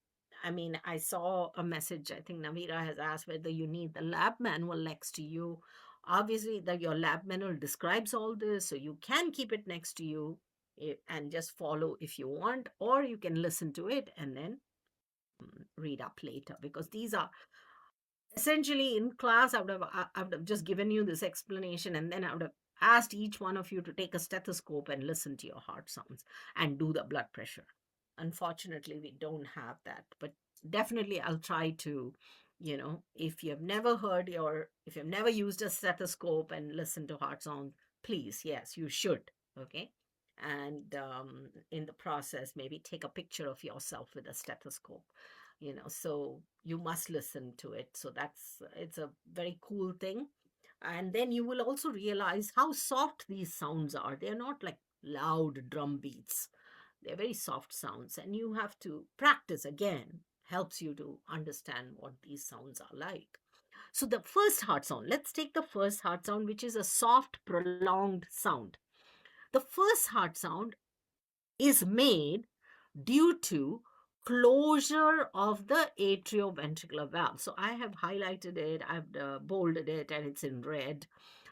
I mean, I saw a message. I think Navira has asked whether you need the lab manual next to you. Obviously, your lab manual describes all this, so you can keep it next to you and just follow if you want, or you can listen to it and then read up later, because these are essentially in class. I would have just given you this explanation, and then I would have asked each one of you to take a stethoscope and listen to your heart sounds and do the blood pressure. Unfortunately, we don't have that, but definitely I'll try to, if you've never heard if you've never used a stethoscope and listened to heart sounds, please, yes, you should. Okay. And in the process, maybe take a picture of yourself with a stethoscope, so you must listen to it. So it's a very cool thing. And then you will also realize how soft these sounds are. They're not like loud drum beats. They're very soft sounds, and you have to practice again. Helps you to understand what these sounds are like. So the first heart sound, let's take the first heart sound, which is a soft, prolonged sound. The first heart sound is made due to closure of the atrioventricular valve. So I have highlighted it, I've bolded it, and it's in red.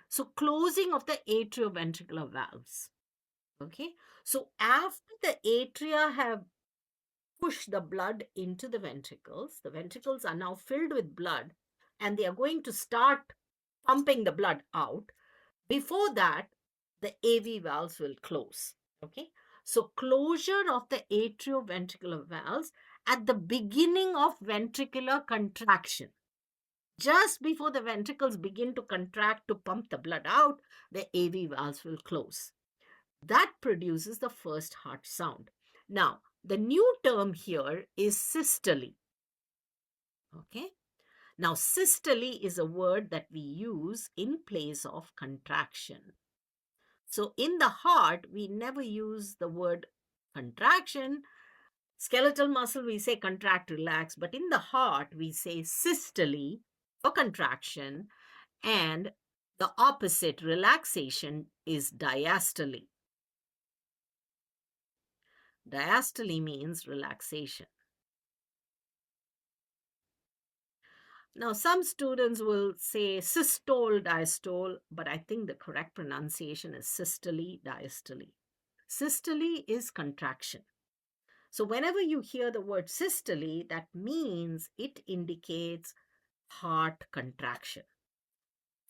So closing of the atrioventricular valves. Okay. So after the atria have pushed the blood into the ventricles are now filled with blood, and they are going to start pumping the blood out. Before that, the AV valves will close. Okay. So closure of the atrioventricular valves at the beginning of ventricular contraction. Just before the ventricles begin to contract to pump the blood out, the AV valves will close. That produces the first heart sound. Now, the new term here is systole. Okay. Now, systole is a word that we use in place of contraction. So, in the heart, we never use the word contraction. Skeletal muscle, we say contract, relax. But in the heart, we say systole for contraction. And the opposite, relaxation, is diastole. Diastole means relaxation. Now, some students will say systole, diastole, but I think the correct pronunciation is systole, diastole. Systole is contraction. So, whenever you hear the word systole, that means it indicates heart contraction.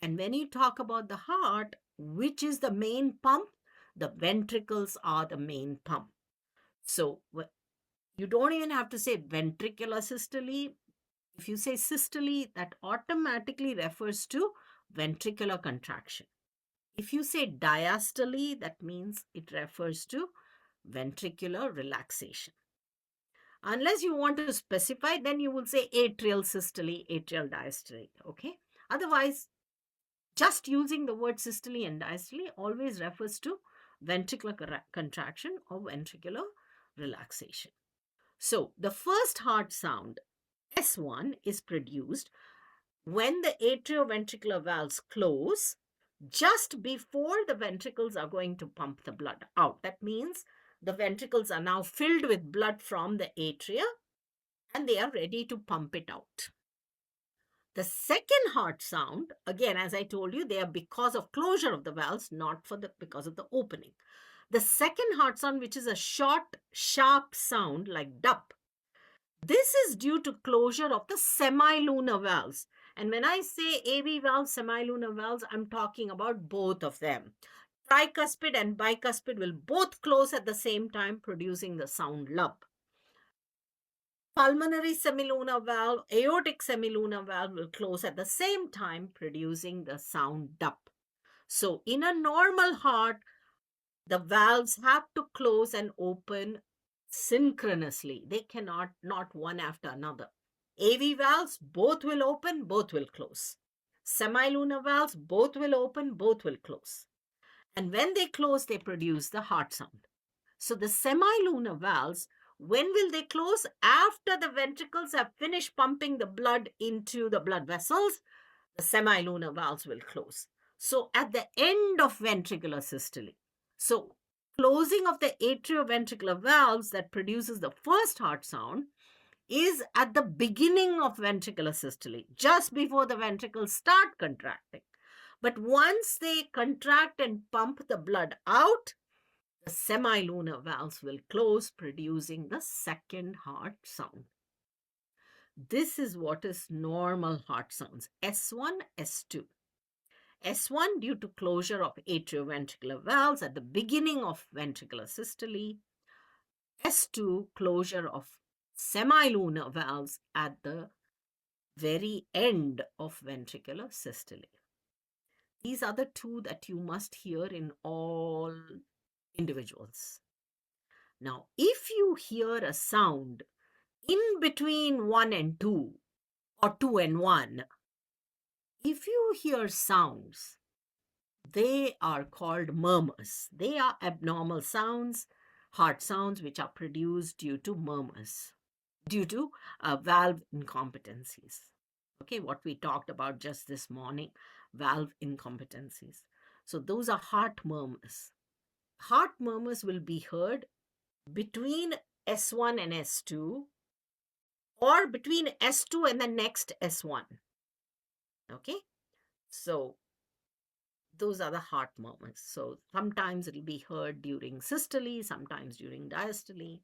And when you talk about the heart, which is the main pump? The ventricles are the main pump. So, You don't even have to say ventricular systole. If you say systole, that automatically refers to ventricular contraction. If you say diastole, that means it refers to ventricular relaxation. Unless you want to specify, then you will say atrial systole, atrial diastole. Okay. Otherwise, just using the word systole and diastole always refers to ventricular contraction or ventricular relaxation. So, the first heart sound, S1, is produced when the atrioventricular valves close just before the ventricles are going to pump the blood out. That means the ventricles are now filled with blood from the atria and they are ready to pump it out. The second heart sound, again, as I told you, they are because of closure of the valves, not because of the opening. The second heart sound, which is a short, sharp sound like dup, this is due to closure of the semilunar valves. And when I say AV valves, semilunar valves, I'm talking about both of them. Tricuspid and bicuspid will both close at the same time, producing the sound lub. Pulmonary semilunar valve, aortic semilunar valve will close at the same time, producing the sound dup. So in a normal heart, the valves have to close and open synchronously. They cannot, not one after another. AV valves, both will open, both will close. Semilunar valves, both will open, both will close. And when they close, they produce the heart sound. So the semilunar valves, when will they close? After the ventricles have finished pumping the blood into the blood vessels, the semilunar valves will close. So at the end of ventricular systole, so closing of the atrioventricular valves that produces the first heart sound is at the beginning of ventricular systole, just before the ventricles start contracting. But once they contract and pump the blood out, the semilunar valves will close, producing the second heart sound. This is what is normal heart sounds, S1, S2. S1 due to closure of atrioventricular valves at the beginning of ventricular systole. S2 closure of semilunar valves at the very end of ventricular systole. These are the two that you must hear in all individuals. Now, if you hear a sound in between 1 and 2 or 2 and 1, if you hear sounds, they are called murmurs. They are abnormal sounds, heart sounds, which are produced due to murmurs, due to valve incompetencies. Okay, what we talked about just this morning, valve incompetencies. So those are heart murmurs. Heart murmurs will be heard between S1 and S2 or between S2 and the next S1. Okay, so those are the heart murmurs. So sometimes it'll be heard during systole, sometimes during diastole.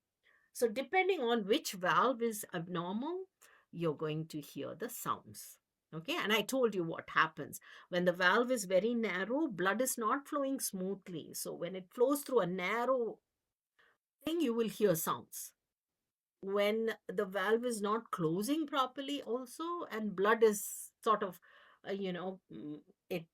So depending on which valve is abnormal, you're going to hear the sounds. Okay, and I told you what happens. When the valve is very narrow, blood is not flowing smoothly. So when it flows through a narrow thing, you will hear sounds. When the valve is not closing properly also, and blood is sort of, it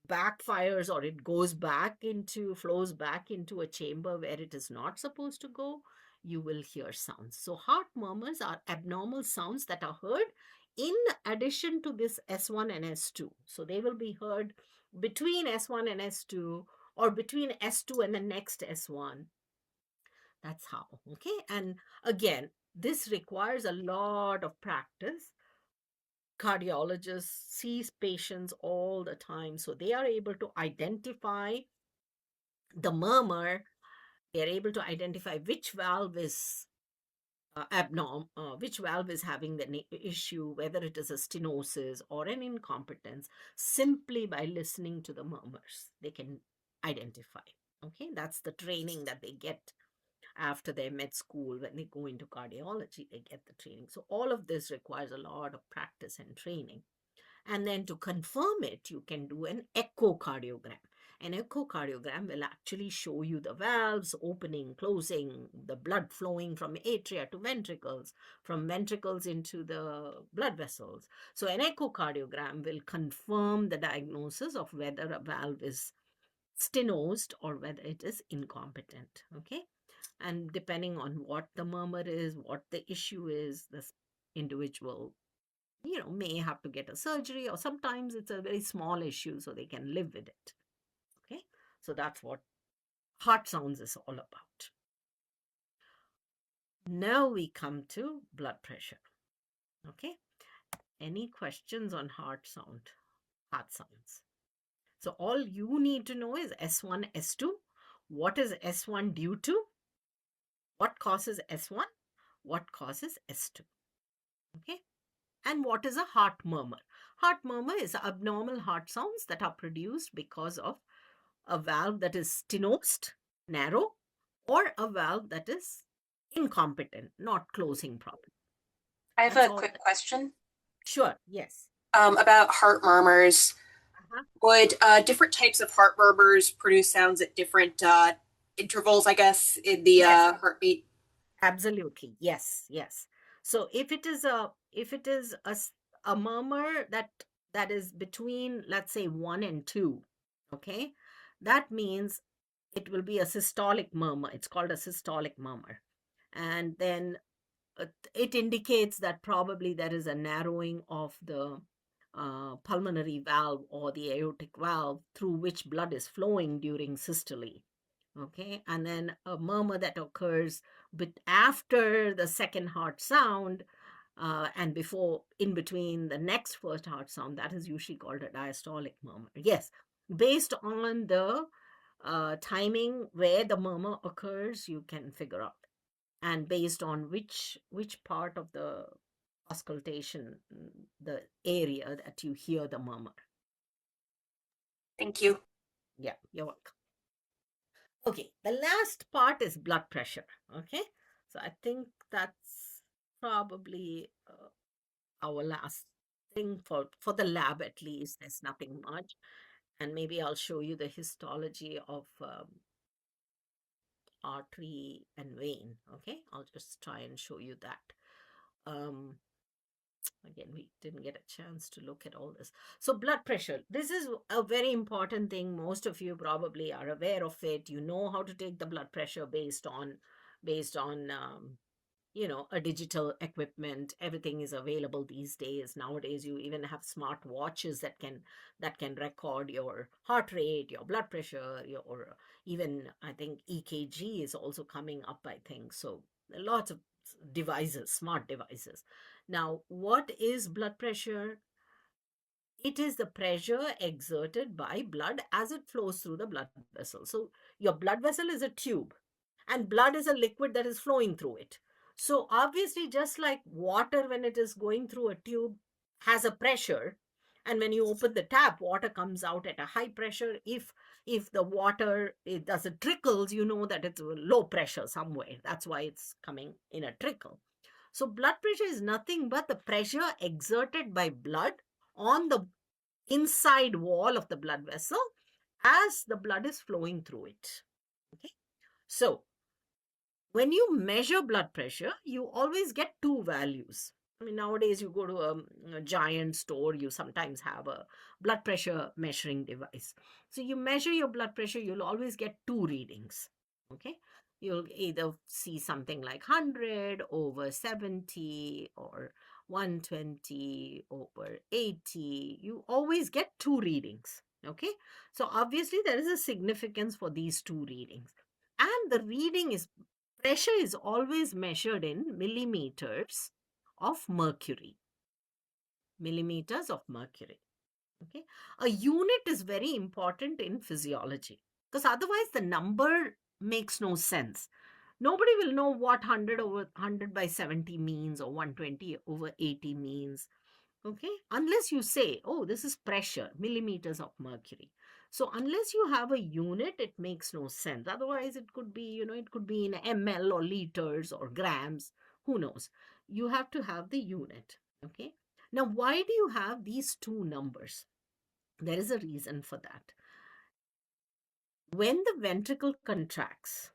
backfires or it flows back into a chamber where it is not supposed to go, you will hear sounds. So heart murmurs are abnormal sounds that are heard in addition to this S1 and S2. So they will be heard between S1 and S2 or between S2 and the next S1. That's how, okay? And again, this requires a lot of practice. Cardiologists see patients all the time, so they are able to identify the murmur. They're able to identify which valve is abnormal, which valve is having the issue, whether it is a stenosis or an incompetence, simply by listening to the murmurs. They can identify. Okay, that's the training that they get after their med school. When they go into cardiology, they get the training. So all of this requires a lot of practice and training. And then to confirm it, you can do an echocardiogram. An echocardiogram will actually show you the valves opening, closing, the blood flowing from atria to ventricles, from ventricles into the blood vessels. So an echocardiogram will confirm the diagnosis of whether a valve is stenosed or whether it is incompetent. Okay. And depending on what the murmur is, what the issue is, this individual, may have to get a surgery, or sometimes it's a very small issue, so they can live with it. Okay. So that's what heart sounds is all about. Now we come to blood pressure. Okay. Any questions on heart sounds? So all you need to know is S1, S2. What is S1 due to? What causes S1? What causes S2? Okay. And what is a heart murmur? Heart murmur is abnormal heart sounds that are produced because of a valve that is stenosed, narrow, or a valve that is incompetent, not closing properly. I have That's a all. quick question Sure, yes. about heart murmurs. Uh-huh. Would different types of heart murmurs produce sounds at different intervals, I guess, in the Yes, heartbeat? absolutely. Yes, yes. So if it is a murmur that is between, let's say, 1 and 2, okay, that means it will be a systolic murmur. It's called a systolic murmur. And then it indicates that probably there is a narrowing of the pulmonary valve or the aortic valve through which blood is flowing during systole. Okay. And then a murmur that occurs after the second heart sound, and before, in between the next first heart sound, that is usually called a diastolic murmur. Yes, based on the timing where the murmur occurs, you can figure out, and based on which part of the auscultation, the area that you hear the murmur. Thank you. Yeah, you're welcome. Okay, the last part is blood pressure. Okay, so I think that's probably our last thing for the lab. At least there's nothing much, and maybe I'll show you the histology of artery and vein. Okay, I'll just try and show you that. um Again, we didn't get a chance to look at all this. So blood pressure, this is a very important thing. Most of you probably are aware of it. You know how to take the blood pressure based on a digital equipment. Everything is available these days. Nowadays you even have smart watches that can record your heart rate, your blood pressure, your, even I think EKG is also coming up, I think. So lots of devices, smart devices. Now, what is blood pressure? It is the pressure exerted by blood as it flows through the blood vessel. So your blood vessel is a tube, and blood is a liquid that is flowing through it. So obviously, just like water, when it is going through a tube, has a pressure, and when you open the tap, water comes out at a high pressure. If the water, it does, it trickles, you know that it's low pressure somewhere. That's why it's coming in a trickle. So blood pressure is nothing but the pressure exerted by blood on the inside wall of the blood vessel as the blood is flowing through it. Okay. So when you measure blood pressure, you always get two values. I mean, nowadays you go to a giant store, you sometimes have a blood pressure measuring device. So you measure your blood pressure, you'll always get two readings. Okay. You'll either see something like 100 over 70 or 120 over 80. You always get two readings. Okay. So obviously there is a significance for these two readings. And the reading is, pressure is always measured in millimeters of mercury. Millimeters of mercury. Okay. A unit is very important in physiology, because otherwise the number makes no sense. Nobody will know what 100 over 100 by 70 means, or 120 over 80 means. Okay. Unless you say, oh, this is pressure, millimeters of mercury. So unless you have a unit, it makes no sense. Otherwise, it could be, it could be in ml or liters or grams. Who knows? You have to have the unit. Okay. Now, why do you have these two numbers? There is a reason for that. when the ventricle contracts,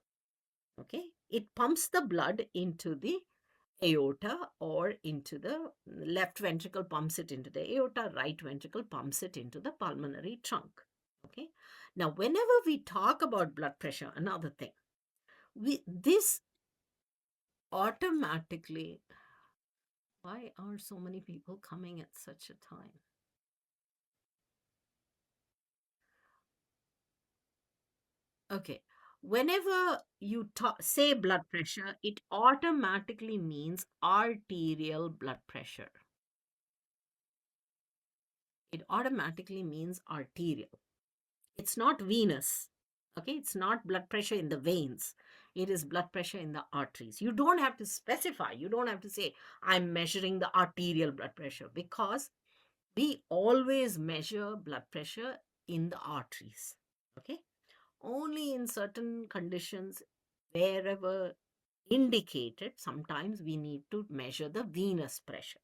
okay, it pumps the blood into the aorta, or into the left ventricle pumps it into the aorta, right ventricle pumps it into the pulmonary trunk. Okay. Now, whenever we talk about blood pressure, another thing, this automatically, why are so many people coming at such a time? Okay. Whenever you say blood pressure, it automatically means arterial blood pressure. It automatically means arterial. It's not venous. Okay. It's not blood pressure in the veins. It is blood pressure in the arteries. You don't have to specify. You don't have to say, I'm measuring the arterial blood pressure, because we always measure blood pressure in the arteries. Okay. Only in certain conditions, wherever indicated, sometimes we need to measure the venous pressure.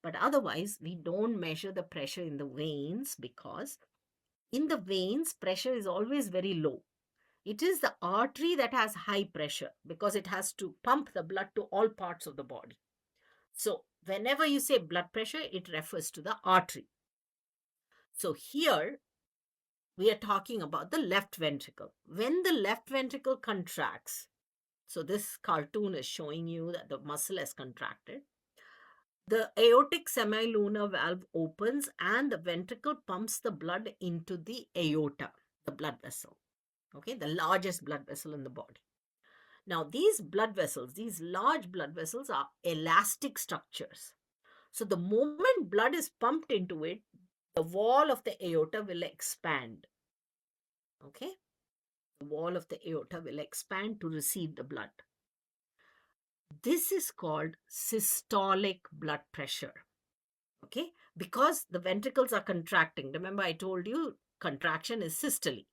But otherwise, we don't measure the pressure in the veins, because in the veins, pressure is always very low. It is the artery that has high pressure, because it has to pump the blood to all parts of the body. So, whenever you say blood pressure, it refers to the artery. So, here we are talking about the left ventricle. When the left ventricle contracts, so this cartoon is showing you that the muscle has contracted, the aortic semilunar valve opens and the ventricle pumps the blood into the aorta, the blood vessel, okay, the largest blood vessel in the body. Now, these blood vessels, these large blood vessels, are elastic structures. So, the moment blood is pumped into it, the wall of the aorta will expand. Okay, the wall of the aorta will expand to receive the blood. This is called systolic blood pressure. Okay, because the ventricles are contracting. Remember, I told you contraction is systole.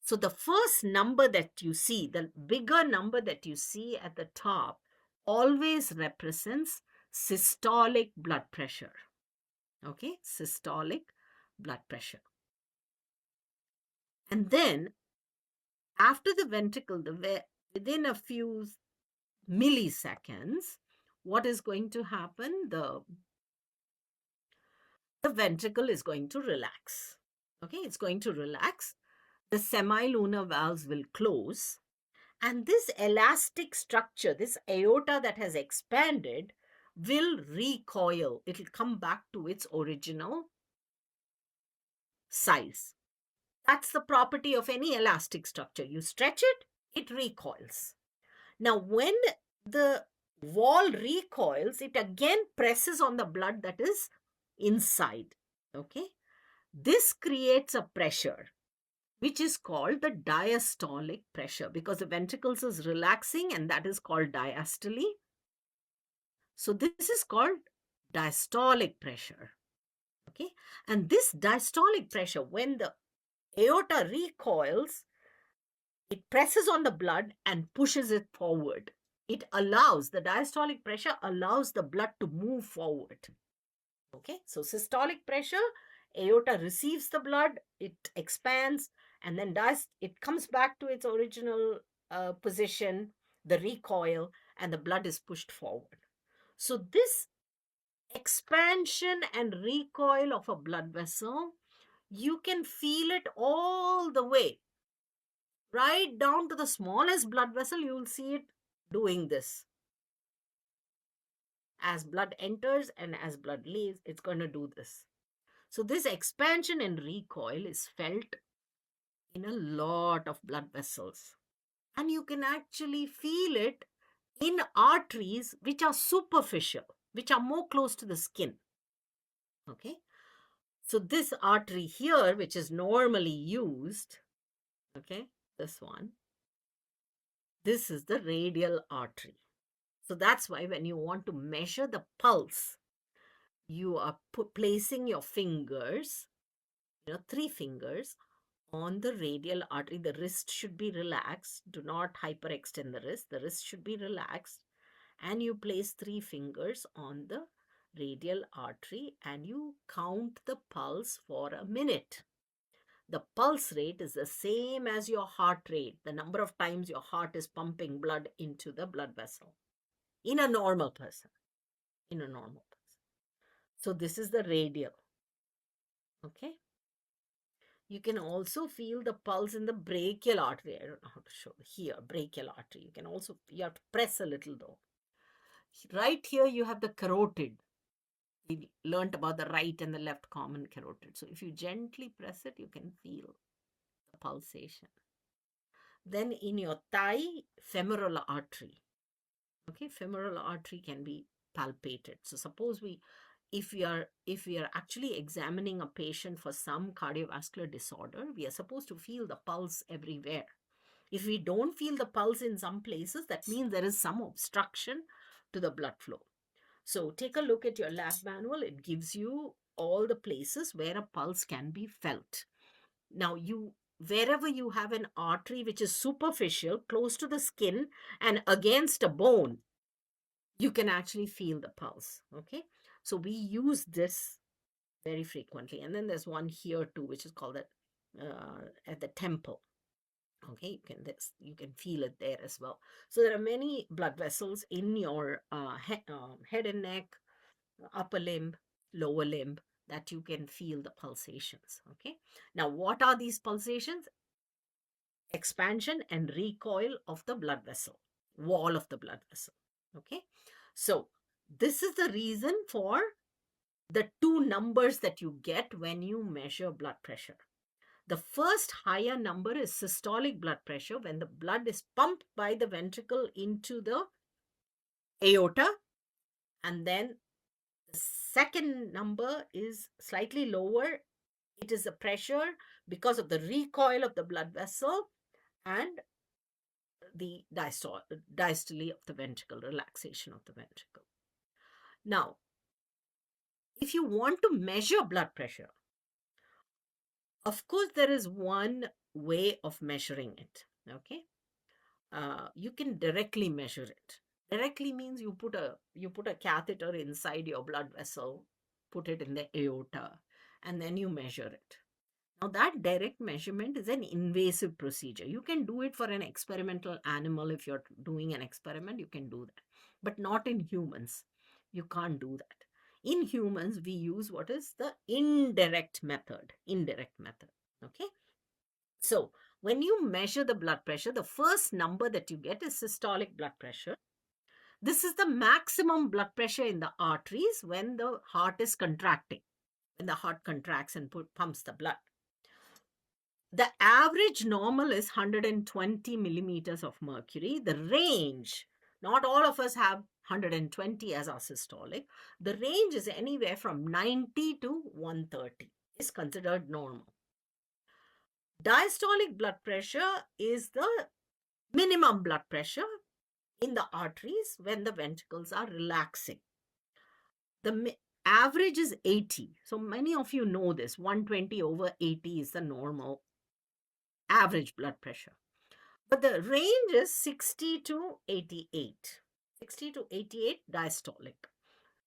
So the first number that you see, the bigger number that you see at the top, always represents systolic blood pressure. Okay, systolic blood pressure. And then after the ventricle, within a few milliseconds, what is going to happen? The ventricle is going to relax. Okay, it's going to relax. The semilunar valves will close. And this elastic structure, this aorta that has expanded, will recoil. It will come back to its original size. That's the property of any elastic structure. You stretch it, it recoils. Now, when the wall recoils, it again presses on the blood that is inside. Okay. This creates a pressure which is called the diastolic pressure, because the ventricles is relaxing, and that is called diastole. So this is called diastolic pressure. Okay. And this diastolic pressure, when the aorta recoils, it presses on the blood and pushes it forward. It allows, the diastolic pressure allows the blood to move forward. Okay, so systolic pressure, aorta receives the blood, it expands, and then it comes back to its original position, the recoil, and the blood is pushed forward. So this expansion and recoil of a blood vessel, you can feel it all the way, right down to the smallest blood vessel. You will see it doing this. As blood enters and as blood leaves, it's going to do this. So this expansion and recoil is felt in a lot of blood vessels. And you can actually feel it in arteries which are superficial, which are more close to the skin. Okay. So this artery here, which is normally used, okay, this one, this is the radial artery. So that's why when you want to measure the pulse, you are placing your fingers, 3 fingers, on the radial artery. The wrist should be relaxed. Do not hyperextend the wrist. The wrist should be relaxed. And you place 3 fingers on the radial artery and you count the pulse for a minute. The pulse rate is the same as your heart rate, the number of times your heart is pumping blood into the blood vessel in a normal person. In a normal person. So this is the radial. Okay. You can also feel the pulse in the brachial artery. I don't know how to show here, brachial artery. You can also, you have to press a little though. Right here, you have the carotid. We learned about the right and the left common carotid. So if you gently press it, you can feel the pulsation. Then in your thigh, femoral artery. Okay, femoral artery can be palpated. So suppose if we are actually examining a patient for some cardiovascular disorder, we are supposed to feel the pulse everywhere. If we don't feel the pulse in some places, that means there is some obstruction to the blood flow. So take a look at your lab manual. It gives you all the places where a pulse can be felt. Now, wherever you have an artery which is superficial, close to the skin and against a bone, you can actually feel the pulse. Okay. So we use this very frequently. And then there's one here too, which is called at the temple. Okay, you can feel it there as well. So there are many blood vessels in your head and neck, upper limb, lower limb, that you can feel the pulsations. Okay. Now, what are these pulsations? Expansion and recoil of the blood vessel, wall of the blood vessel. Okay. So this is the reason for the two numbers that you get when you measure blood pressure. The first higher number is systolic blood pressure, when the blood is pumped by the ventricle into the aorta. And then the second number is slightly lower. It is the pressure because of the recoil of the blood vessel and the diastole of the ventricle, relaxation of the ventricle. Now, if you want to measure blood pressure, of course, there is one way of measuring it. Okay. You can directly measure it. Directly means you put a catheter inside your blood vessel, put it in the aorta, and then you measure it. Now that direct measurement is an invasive procedure. You can do it for an experimental animal. If you're doing an experiment, you can do that, but not in humans. You can't do that. In humans, we use what is the indirect method. Indirect method. Okay. So when you measure the blood pressure, the first number that you get is systolic blood pressure. This is the maximum blood pressure in the arteries when the heart is contracting, when the heart contracts and pumps the blood. The average normal is 120 millimeters of mercury. The range, not all of us have 120 as our systolic. The range is anywhere from 90 to 130 is considered normal. Diastolic blood pressure is the minimum blood pressure in the arteries when the ventricles are relaxing. The average is 80. So many of you know this. 120 over 80 is the normal average blood pressure. But the range is 60 to 88. 60 to 88 diastolic.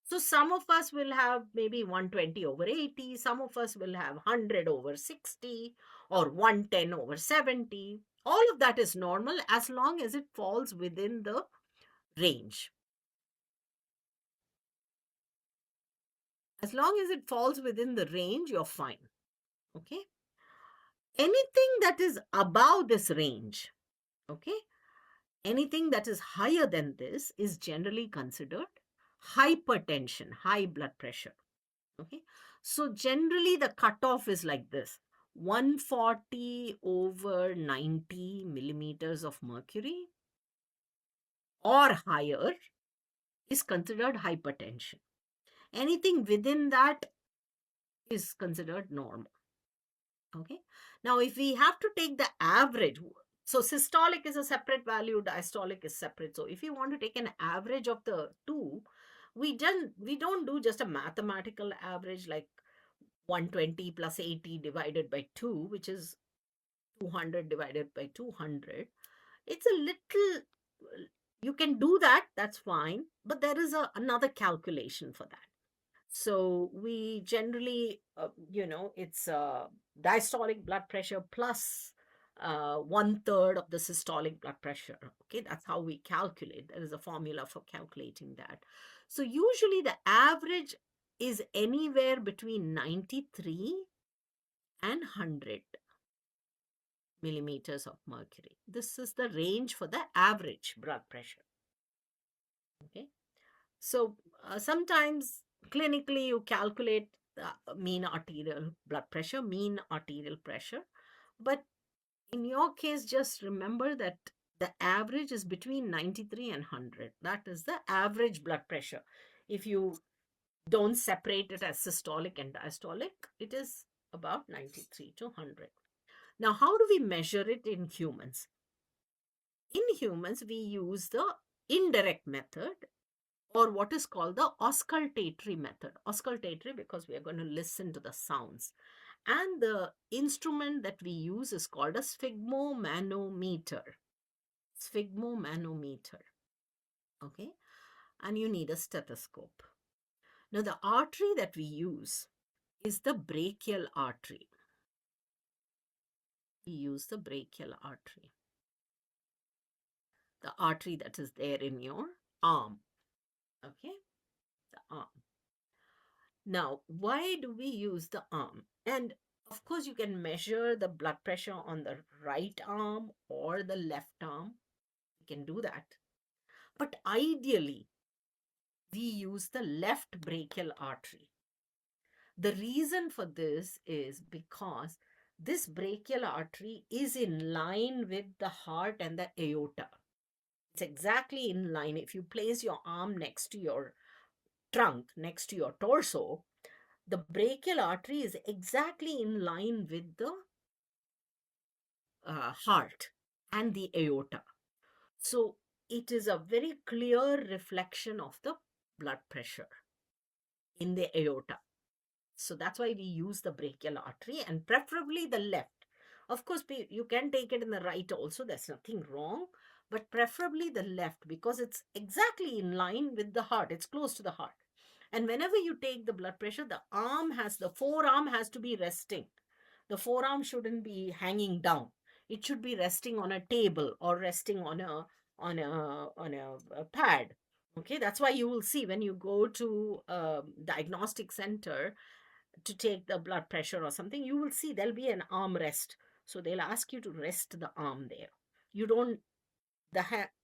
So some of us will have maybe 120 over 80. Some of us will have 100 over 60 or 110 over 70. All of that is normal as long as it falls within the range. As long as it falls within the range, you're fine. Okay. Anything that is above this range, okay, anything that is higher than this is generally considered hypertension, high blood pressure. Okay. So generally the cutoff is like this: 140 over 90 millimeters of mercury or higher is considered hypertension. Anything within that is considered normal. Okay. Now, if we have to take the average, so systolic is a separate value, diastolic is separate. So if you want to take an average of the two, we don't do just a mathematical average like 120 plus 80 divided by 2, which is 200 divided by 200. It's a little, you can do that, that's fine, but there is another calculation for that. So we generally, it's diastolic blood pressure plus 1/3 of the systolic blood pressure. Okay, that's how we calculate. There is a formula for calculating that. So usually the average is anywhere between 93 and 100 millimeters of mercury. This is the range for the average blood pressure. Okay. So sometimes clinically you calculate the mean arterial blood pressure, mean arterial pressure. But in your case, just remember that the average is between 93 and 100. That is the average blood pressure. If you don't separate it as systolic and diastolic, it is about 93 to 100. Now, how do we measure it in humans? In humans, we use the indirect method, or what is called the auscultatory method. Auscultatory because we are going to listen to the sounds. And the instrument that we use is called a sphygmomanometer. Sphygmomanometer. Okay. And you need a stethoscope. Now, the artery that we use is the brachial artery. We use the brachial artery, the artery that is there in your arm. Okay. The arm. Now, why do we use the arm? And of course, you can measure the blood pressure on the right arm or the left arm. You can do that. But ideally, we use the left brachial artery. The reason for this is because this brachial artery is in line with the heart and the aorta. It's exactly in line. If you place your arm next to your trunk, next to your torso, the brachial artery is exactly in line with the heart and the aorta. So it is a very clear reflection of the blood pressure in the aorta. So that's why we use the brachial artery, and preferably the left. Of course, you can take it in the right also, there's nothing wrong, but preferably the left because it's exactly in line with the heart, it's close to the heart. And whenever you take the blood pressure, the forearm has to be resting. The forearm shouldn't be hanging down. It should be resting on a table or resting on a pad. Okay, that's why you will see when you go to a diagnostic center to take the blood pressure or something, you will see there'll be an arm rest. So they'll ask you to rest the arm there. You don't,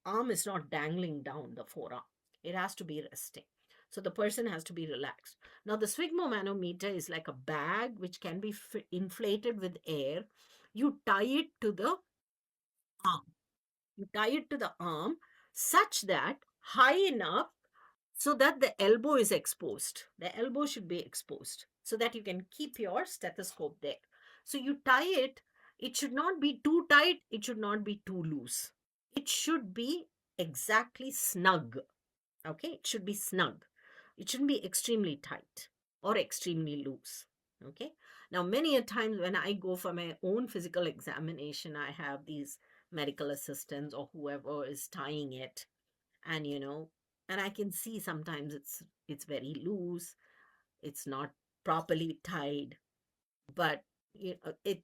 arm is not dangling down the forearm. It has to be resting. So the person has to be relaxed. Now, the sphygmomanometer is like a bag which can be inflated with air. You tie it to the arm. You tie it to the arm such that high enough so that the elbow is exposed. The elbow should be exposed so that you can keep your stethoscope there. So you tie it, it should not be too tight, it should not be too loose. It should be exactly snug. Okay, it should be snug. It shouldn't be extremely tight or extremely loose. Okay, now many a times when I go for my own physical examination, I have these medical assistants or whoever is tying it, and and I can see sometimes it's very loose, it's not properly tied, but it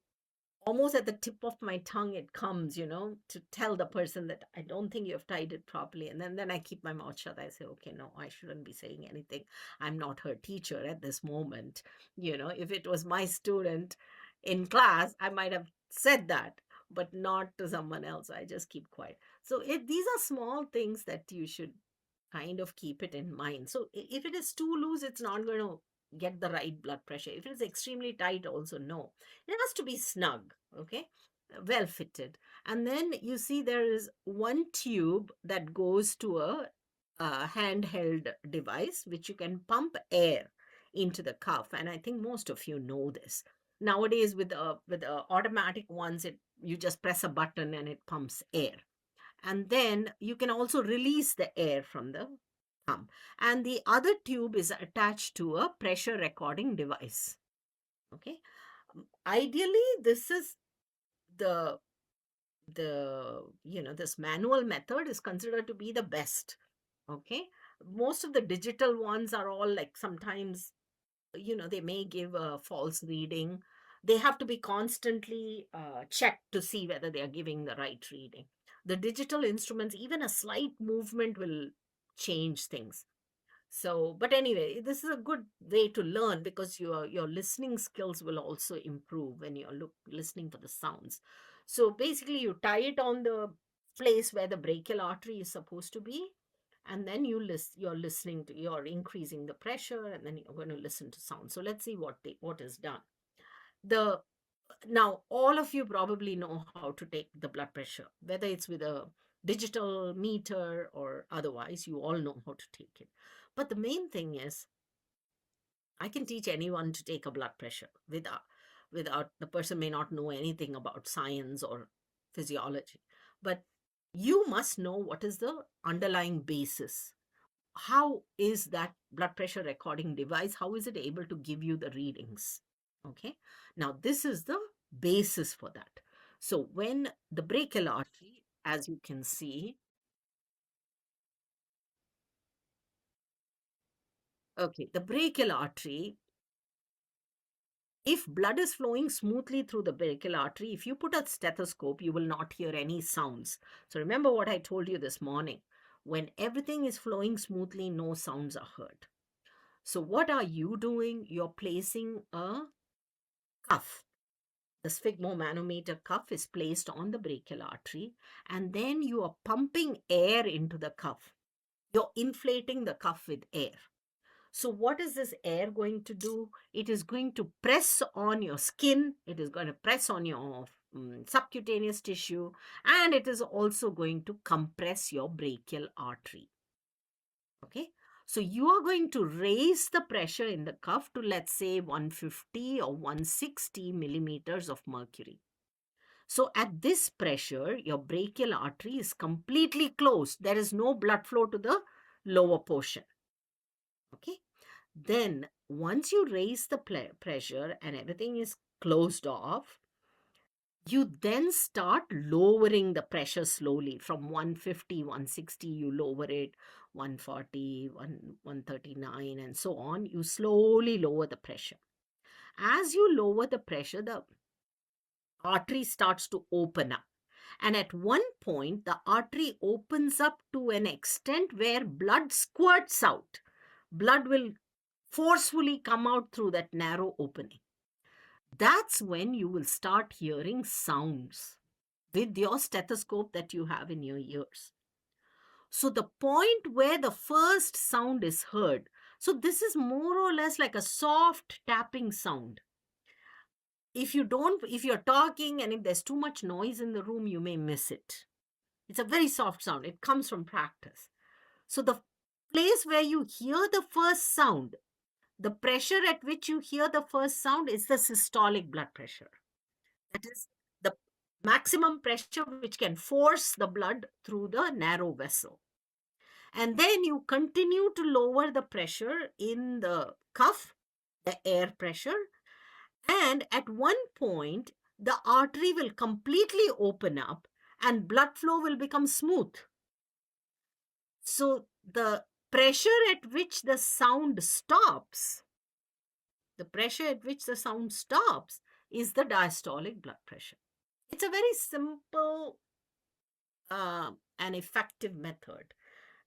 almost at the tip of my tongue it comes, to tell the person that I don't think you have tied it properly. And then I keep my mouth shut. I say, okay, no, I shouldn't be saying anything. I'm not her teacher at this moment. If it was my student in class, I might have said that, but not to someone else. I just keep quiet. So these are small things that you should kind of keep it in mind. So if it is too loose, it's not going to get the right blood pressure. If it is extremely tight, also no. It has to be snug, okay? Well fitted. And then you see there is one tube that goes to a handheld device which you can pump air into the cuff. And I think most of you know this. Nowadays, with automatic ones, you just press a button and it pumps air. And then you can also release the air from the pump. And the other tube is attached to a pressure recording device. Okay. Ideally, this is the this manual method is considered to be the best. Okay. Most of the digital ones are all like sometimes they may give a false reading. They have to be constantly checked to see whether they are giving the right reading. The digital instruments, even a slight movement will change things. So, but anyway, this is a good way to learn, because your listening skills will also improve when you're listening for the sounds. So basically, you tie it on the place where the brachial artery is supposed to be, and then you're increasing the pressure, and then you're going to listen to sound. So let's see what is done. The Now all of you probably know how to take the blood pressure, whether it's with a digital meter or otherwise. You all know how to take it. But the main thing is, I can teach anyone to take a blood pressure without the person may not know anything about science or physiology, but you must know what is the underlying basis. How is that blood pressure recording device, how is it able to give you the readings? Okay, now this is the basis for that. So when the brachial artery, as you can see, okay, the brachial artery, if blood is flowing smoothly through the brachial artery, if you put a stethoscope, you will not hear any sounds. So remember what I told you this morning. When everything is flowing smoothly, no sounds are heard. So what are you doing? You're placing a cuff. The sphygmomanometer cuff is placed on the brachial artery, and then you are pumping air into the cuff. You're inflating the cuff with air. So, what is this air going to do? It is going to press on your skin, it is going to press on your subcutaneous tissue, and it is also going to compress your brachial artery. Okay. So, you are going to raise the pressure in the cuff to, let's say, 150 or 160 millimeters of mercury. So, at this pressure, your brachial artery is completely closed. There is no blood flow to the lower portion. Okay. Then, once you raise the pressure and everything is closed off, you then start lowering the pressure slowly from 150, 160, you lower it, 140, 139, and so on. You slowly lower the pressure. As you lower the pressure, the artery starts to open up. And at one point, the artery opens up to an extent where blood squirts out. Blood will forcefully come out through that narrow opening. That's when you will start hearing sounds with your stethoscope that you have in your ears. So, the point where the first sound is heard, so this is more or less like a soft tapping sound. If you're talking and if there's too much noise in the room, you may miss it. It's a very soft sound, it comes from practice. So, the place where you hear the first sound, the pressure at which you hear the first sound is the systolic blood pressure. That is the maximum pressure which can force the blood through the narrow vessel. And then you continue to lower the pressure in the cuff, the air pressure. And at one point, the artery will completely open up and blood flow will become smooth. So the pressure at which the sound stops, the pressure at which the sound stops is the diastolic blood pressure. It's a very simple and effective method.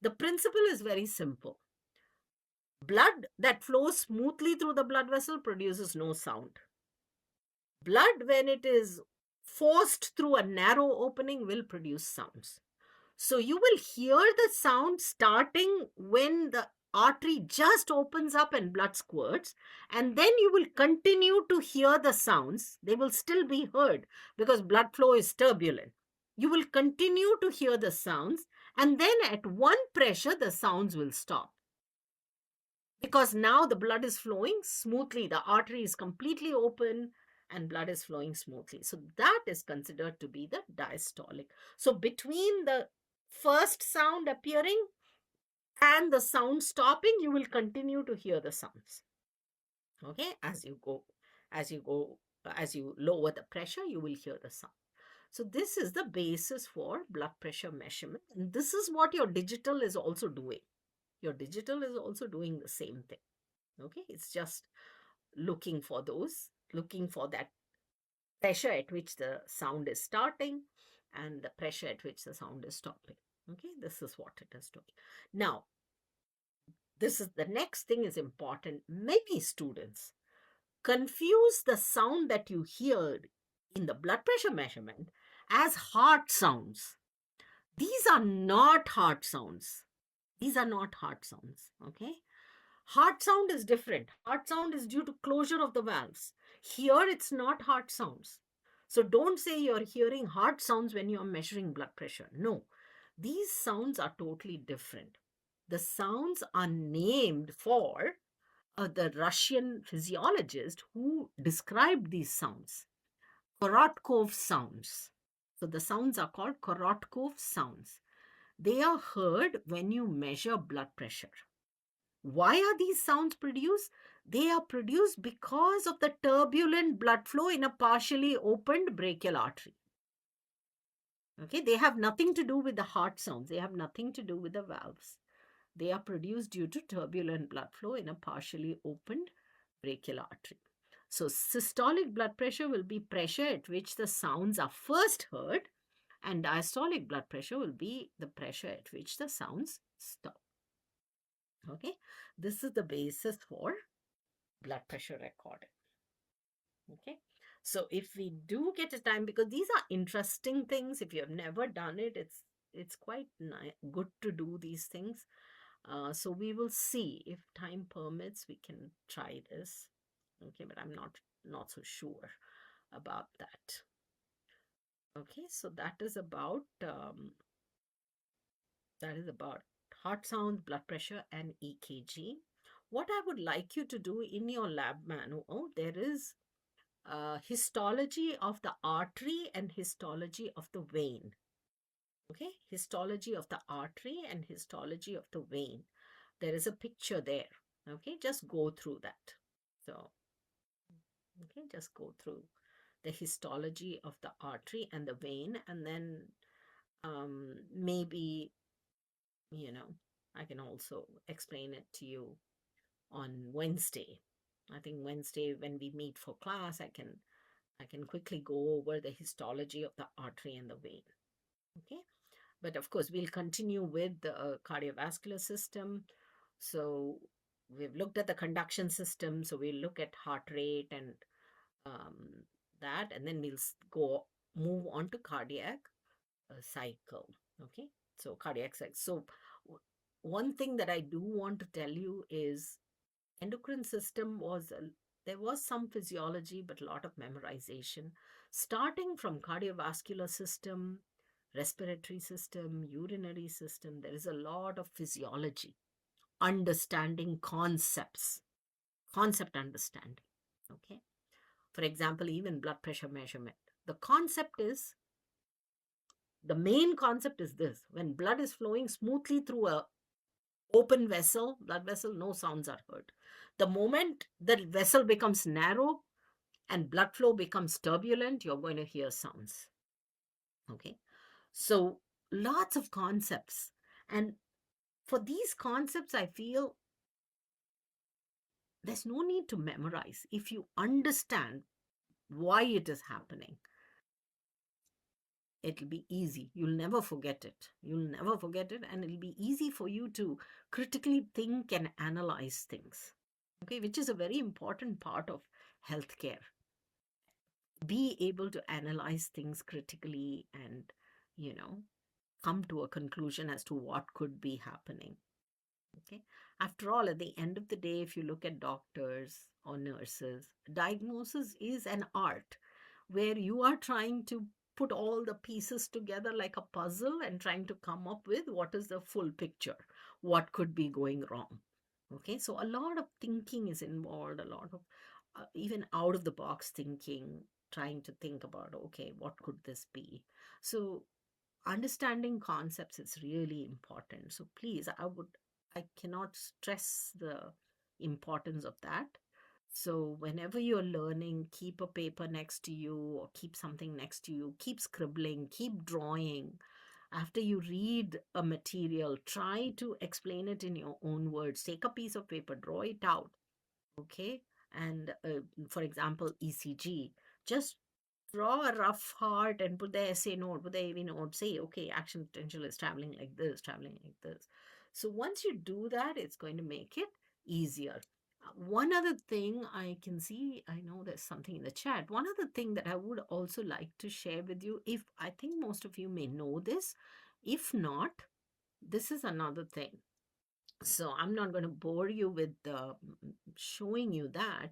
The principle is very simple. Blood that flows smoothly through the blood vessel produces no sound. Blood, when it is forced through a narrow opening, will produce sounds. So you will hear the sound starting when the artery just opens up and blood squirts, and then you will continue to hear the sounds. They will still be heard because blood flow is turbulent. You will continue to hear the sounds, and then at one pressure, the sounds will stop. Because now the blood is flowing smoothly, the artery is completely open and blood is flowing smoothly. So that is considered to be the diastolic. So between the first sound appearing and the sound stopping, you will continue to hear the sounds. Okay, as you go, as you lower the pressure, you will hear the sound. So this is the basis for blood pressure measurement. And this is what your digital is also doing. Your digital is also doing the same thing. Okay, it's just looking for that pressure at which the sound is starting and the pressure at which the sound is stopping. Okay, this is what it is doing. Now, this is the next thing is important. Many students confuse the sound that you hear in the blood pressure measurement as heart sounds. These are not heart sounds. These are not heart sounds. Okay. Heart sound is different. Heart sound is due to closure of the valves. Here, it's not heart sounds. So don't say you're hearing heart sounds when you're measuring blood pressure. No, these sounds are totally different. The sounds are named for the Russian physiologist who described these sounds, Korotkov sounds. So the sounds are called Korotkov sounds. They are heard when you measure blood pressure. Why are these sounds produced? They are produced because of the turbulent blood flow in a partially opened brachial artery. Okay, they have nothing to do with the heart sounds. They have nothing to do with the valves. They are produced due to turbulent blood flow in a partially opened brachial artery. So systolic blood pressure will be pressure at which the sounds are first heard, and diastolic blood pressure will be the pressure at which the sounds stop. Okay, this is the basis for blood pressure recording. Okay, so if we do get a time, because these are interesting things, if you have never done it, it's quite good to do these things. So we will see if time permits, we can try this. Okay, but I'm not so sure about that. Okay, so that is about heart sounds, blood pressure, and EKG. What I would like you to do in your lab manual, there is histology of the artery and histology of the vein. Okay, histology of the artery and histology of the vein. There is a picture there. Okay, just go through that. So, okay, just go through the histology of the artery and the vein, and then maybe, you know, I can also explain it to you on Wednesday. I think Wednesday when we meet for class, I can quickly go over the histology of the artery and the vein. Okay. But of course, we'll continue with the cardiovascular system. So we've looked at the conduction system. So we'll look at heart rate and um, that, and then we'll move on to cardiac cycle. Okay. So cardiac cycle. So one thing that I do want to tell you is endocrine system there was some physiology, but a lot of memorization, starting from cardiovascular system, respiratory system, urinary system. There is a lot of physiology, understanding concept understanding. Okay. For example, even blood pressure measurement. The main concept is this: when blood is flowing smoothly through a open blood vessel, no sounds are heard. The moment the vessel becomes narrow and blood flow becomes turbulent, you're going to hear sounds. Okay. So lots of concepts. And for these concepts, I feel there's no need to memorize. If you understand why it is happening, it'll be easy. You'll never forget it. You'll never forget it. And it'll be easy for you to critically think and analyze things. Okay, which is a very important part of healthcare. Be able to analyze things critically and, you know, come to a conclusion as to what could be happening. Okay. After all, at the end of the day, if you look at doctors or nurses, diagnosis is an art where you are trying to put all the pieces together like a puzzle and trying to come up with what is the full picture, what could be going wrong. Okay. So a lot of thinking is involved, a lot of even out of the box thinking, trying to think about, okay, what could this be? So understanding concepts is really important. So please, I cannot stress the importance of that. So whenever you're learning, keep a paper next to you or keep something next to you, keep scribbling, keep drawing. After you read a material, try to explain it in your own words. Take a piece of paper, draw it out. Okay. And for example, ECG, just draw a rough heart and put the SA note, put the AV note, say, okay, action potential is traveling like this, traveling like this. So once you do that, it's going to make it easier. One other thing I can see, I know there's something in the chat. One other thing that I would also like to share with you, if I think most of you may know this, if not, this is another thing. So I'm not going to bore you with showing you that.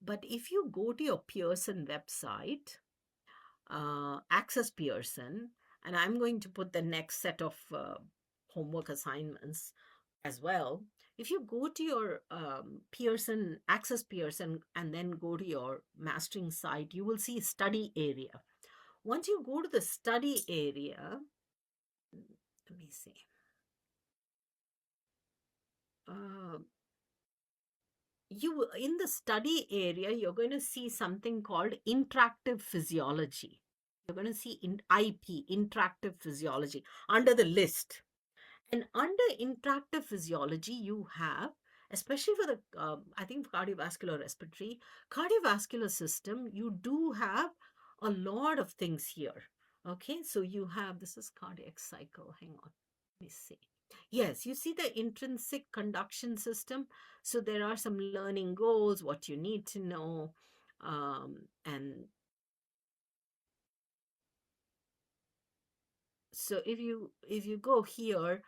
But if you go to your Pearson website, Access Pearson, and I'm going to put the next set of homework assignments as well. If you go to your Pearson, Access Pearson, and then go to your mastering site, you will see study area. Once you go to the study area, let me see. Uh, you in the study area, you're going to see something called interactive physiology. You're going to see in IP, interactive physiology, under the list. And under interactive physiology, you have, especially for the, I think, cardiovascular respiratory, cardiovascular system, you do have a lot of things here. Okay, so you have, this is cardiac cycle. Hang on, let me see. Yes, you see the intrinsic conduction system. So there are some learning goals, what you need to know. And so if you go here,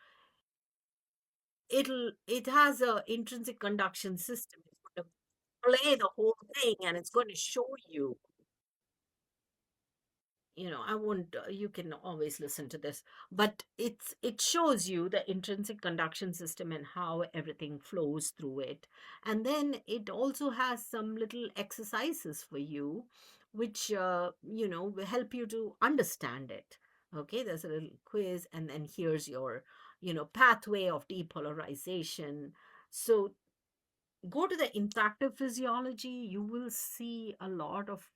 it has a intrinsic conduction system. It's going to play the whole thing and it's going to show you, I won't, you can always listen to this, but it shows you the intrinsic conduction system and how everything flows through it. And then it also has some little exercises for you, which, will help you to understand it. Okay, there's a little quiz, and then here's your, pathway of depolarization. So go to the interactive physiology, you will see a lot of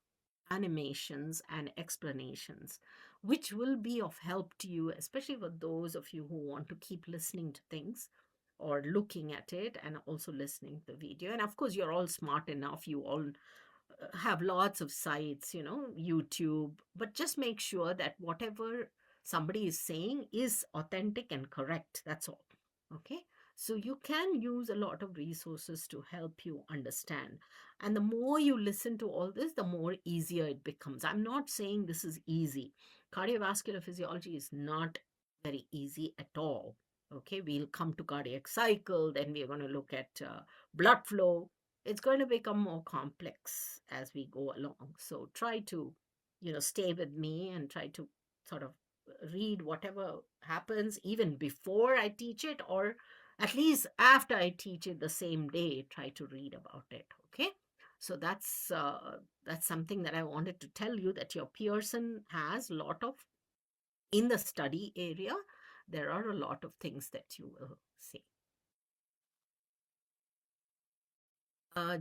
animations and explanations, which will be of help to you, especially for those of you who want to keep listening to things or looking at it and also listening to the video. And of course, you're all smart enough, you all have lots of sites, YouTube, but just make sure that whatever somebody is saying is authentic and correct. That's all. Okay. So you can use a lot of resources to help you understand. And the more you listen to all this, the more easier it becomes. I'm not saying this is easy. Cardiovascular physiology is not very easy at all. Okay. We'll come to cardiac cycle, then we're going to look at blood flow. It's going to become more complex as we go along. So try to, stay with me and try to sort of read whatever happens even before I teach it, or at least after I teach it the same day, try to read about it. Okay. So that's something that I wanted to tell you, that your Pearson has a lot of, in the study area, there are a lot of things that you will see.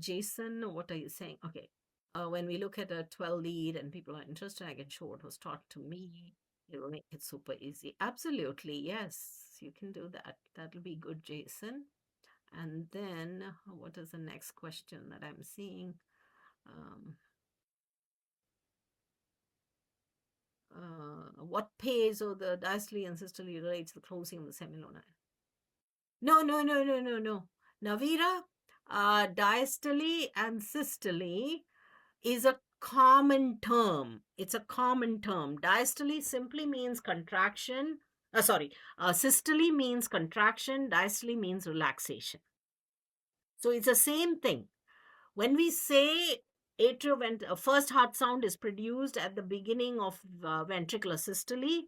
Jason, what are you saying? Okay. When we look at a 12 lead and people are interested, I can show what was taught to me. It will make it super easy. Absolutely. Yes, you can do that. That'll be good, Jason. And then what is the next question that I'm seeing? What pays or the diastole and systole relates to the closing of the semilunar? No, no, no, no, no, no. Navira, diastole and systole is a common term. It's a common term. Diastole simply means contraction. Systole means contraction. Diastole means relaxation. So it's the same thing. When we say first heart sound is produced at the beginning of ventricular systole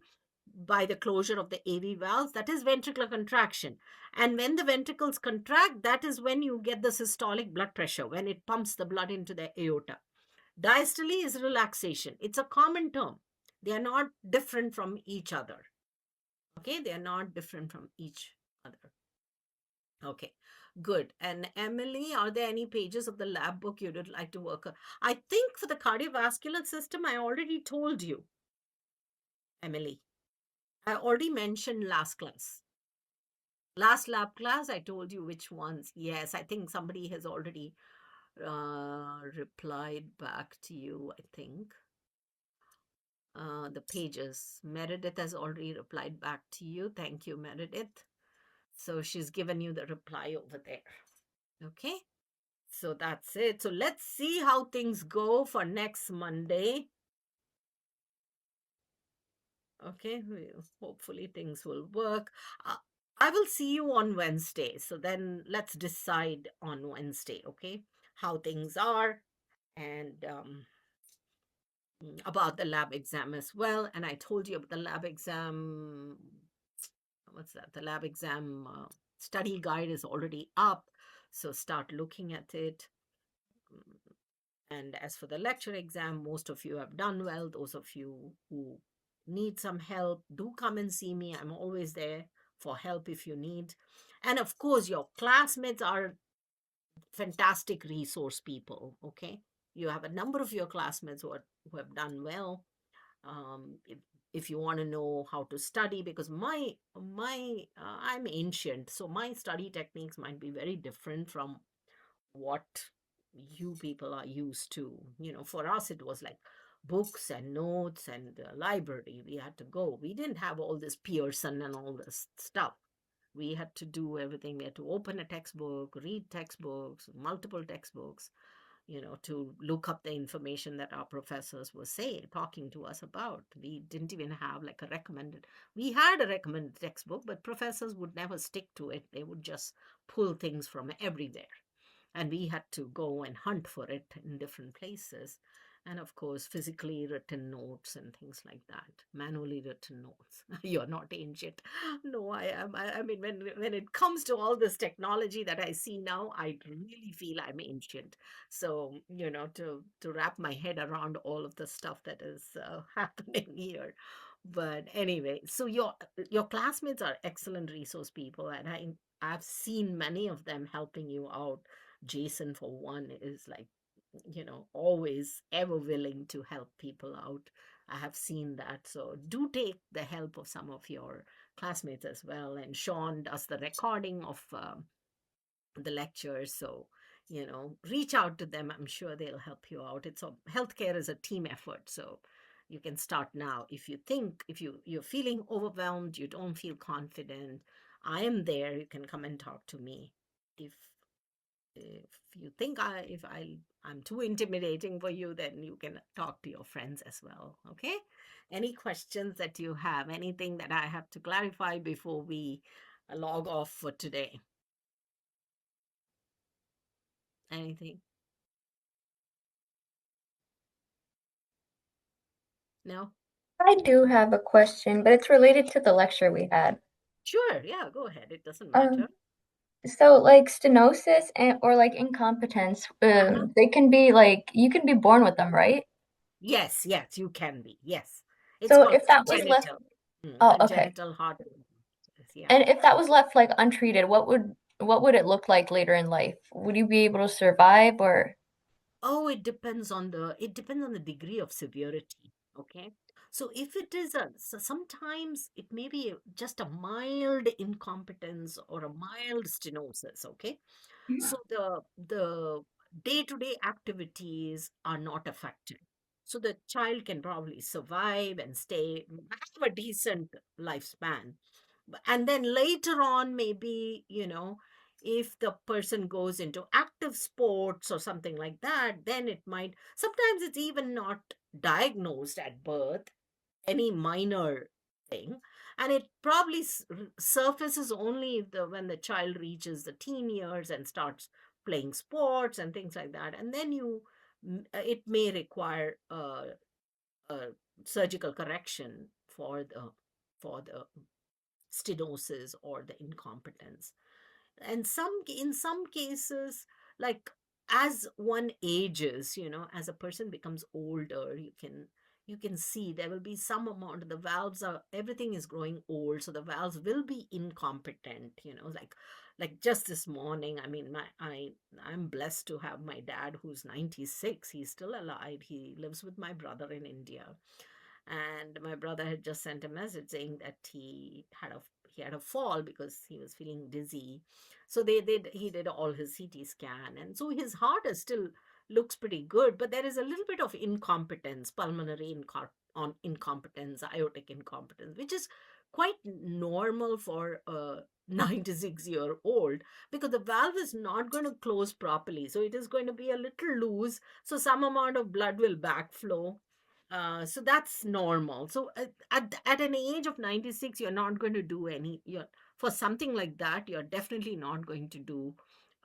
by the closure of the AV valves, that is ventricular contraction. And when the ventricles contract, that is when you get the systolic blood pressure, when it pumps the blood into the aorta. Diastole is relaxation. It's a common term. They are not different from each other. Okay, they are not different from each other. Okay, good. And Emily, are there any pages of the lab book you would like to work on? I think for the cardiovascular system, I already told you, Emily. I already mentioned last class. Last lab class, I told you which ones. Yes, I think somebody has already replied back to you, I think. The pages. Meredith has already replied back to you. Thank you, Meredith. So she's given you the reply over there. Okay. So that's it. So let's see how things go for next Monday. Okay. Hopefully things will work. I will see you on Wednesday. So then let's decide on Wednesday. Okay. How things are and about the lab exam as well. And I told you about the lab exam. What's that? The lab exam study guide is already up. So start looking at it. And as for the lecture exam, most of you have done well. Those of you who need some help, do come and see me. I'm always there for help if you need. And of course, your classmates are fantastic resource people. Okay. You have a number of your classmates who have done well. If you want to know how to study, because I'm ancient, so my study techniques might be very different from what you people are used to. For us it was like books and notes and the library. We had to go. We didn't have all this Pearson and all this stuff. We had to do everything. We had to open a textbook, read textbooks, multiple textbooks, to look up the information that our professors were talking to us about. We didn't even have like a recommended. We had a recommended textbook, but professors would never stick to it. They would just pull things from everywhere, and we had to go and hunt for it in different places. And of course, physically written notes and things like that, manually written notes. You're not ancient. No, I am. I mean, when it comes to all this technology that I see now, I really feel I'm ancient. So, to wrap my head around all of the stuff that is happening here. But anyway, so your classmates are excellent resource people, and I've seen many of them helping you out. Jason, for one, is like, always ever willing to help people out. I have seen that. So do take the help of some of your classmates as well. And Sean does the recording of the lectures. So, reach out to them. I'm sure they'll help you out. Healthcare is a team effort. So you can start now. If you're feeling overwhelmed, you don't feel confident, I am there. You can come and talk to me. If if you think I'm too intimidating for you, then you can talk to your friends as well. Okay. Any questions that you have, anything that I have to clarify before we log off for today? Anything? No? I do have a question, but it's related to the lecture we had. Sure. Yeah, go ahead. It doesn't matter. Um, so like stenosis or like incompetence, Uh-huh. they can be like you can be born with them, right? Yes, yes, you can be. Yes. It's So called if that was left, congenital. oh, okay. Congenital heart disease. Yeah. And if that was left like untreated, what would it look like later in life? Would you be able to survive or? Oh, it depends on the degree of severity. Okay. So if it is sometimes it may be just a mild incompetence or a mild stenosis. Okay. So the day-to-day activities are not affected. So the child can probably survive and have a decent lifespan. And then later on, maybe, if the person goes into active sports or something like that, then sometimes it's even not diagnosed at birth, any minor thing, and it probably surfaces only when the child reaches the teen years and starts playing sports and things like that. And then it may require a surgical correction for the stenosis or the incompetence. And in some cases, like, as one ages, as a person becomes older, you can see there will be some amount, the valves are everything is growing old, so the valves will be incompetent, like just this morning. I mean, I'm blessed to have my dad who's 96. He's still alive. He lives with my brother in India. And my brother had just sent a message saying that he had a fall because he was feeling dizzy. So he did all his CT scan, and so his heart is still looks pretty good, but there is a little bit of incompetence, on incompetence, aortic incompetence, which is quite normal for a 96-year-old, because the valve is not going to close properly. So it is going to be a little loose. So some amount of blood will backflow. So that's normal. So at an age of 96, you're not going to do for something like that, you're definitely not going to do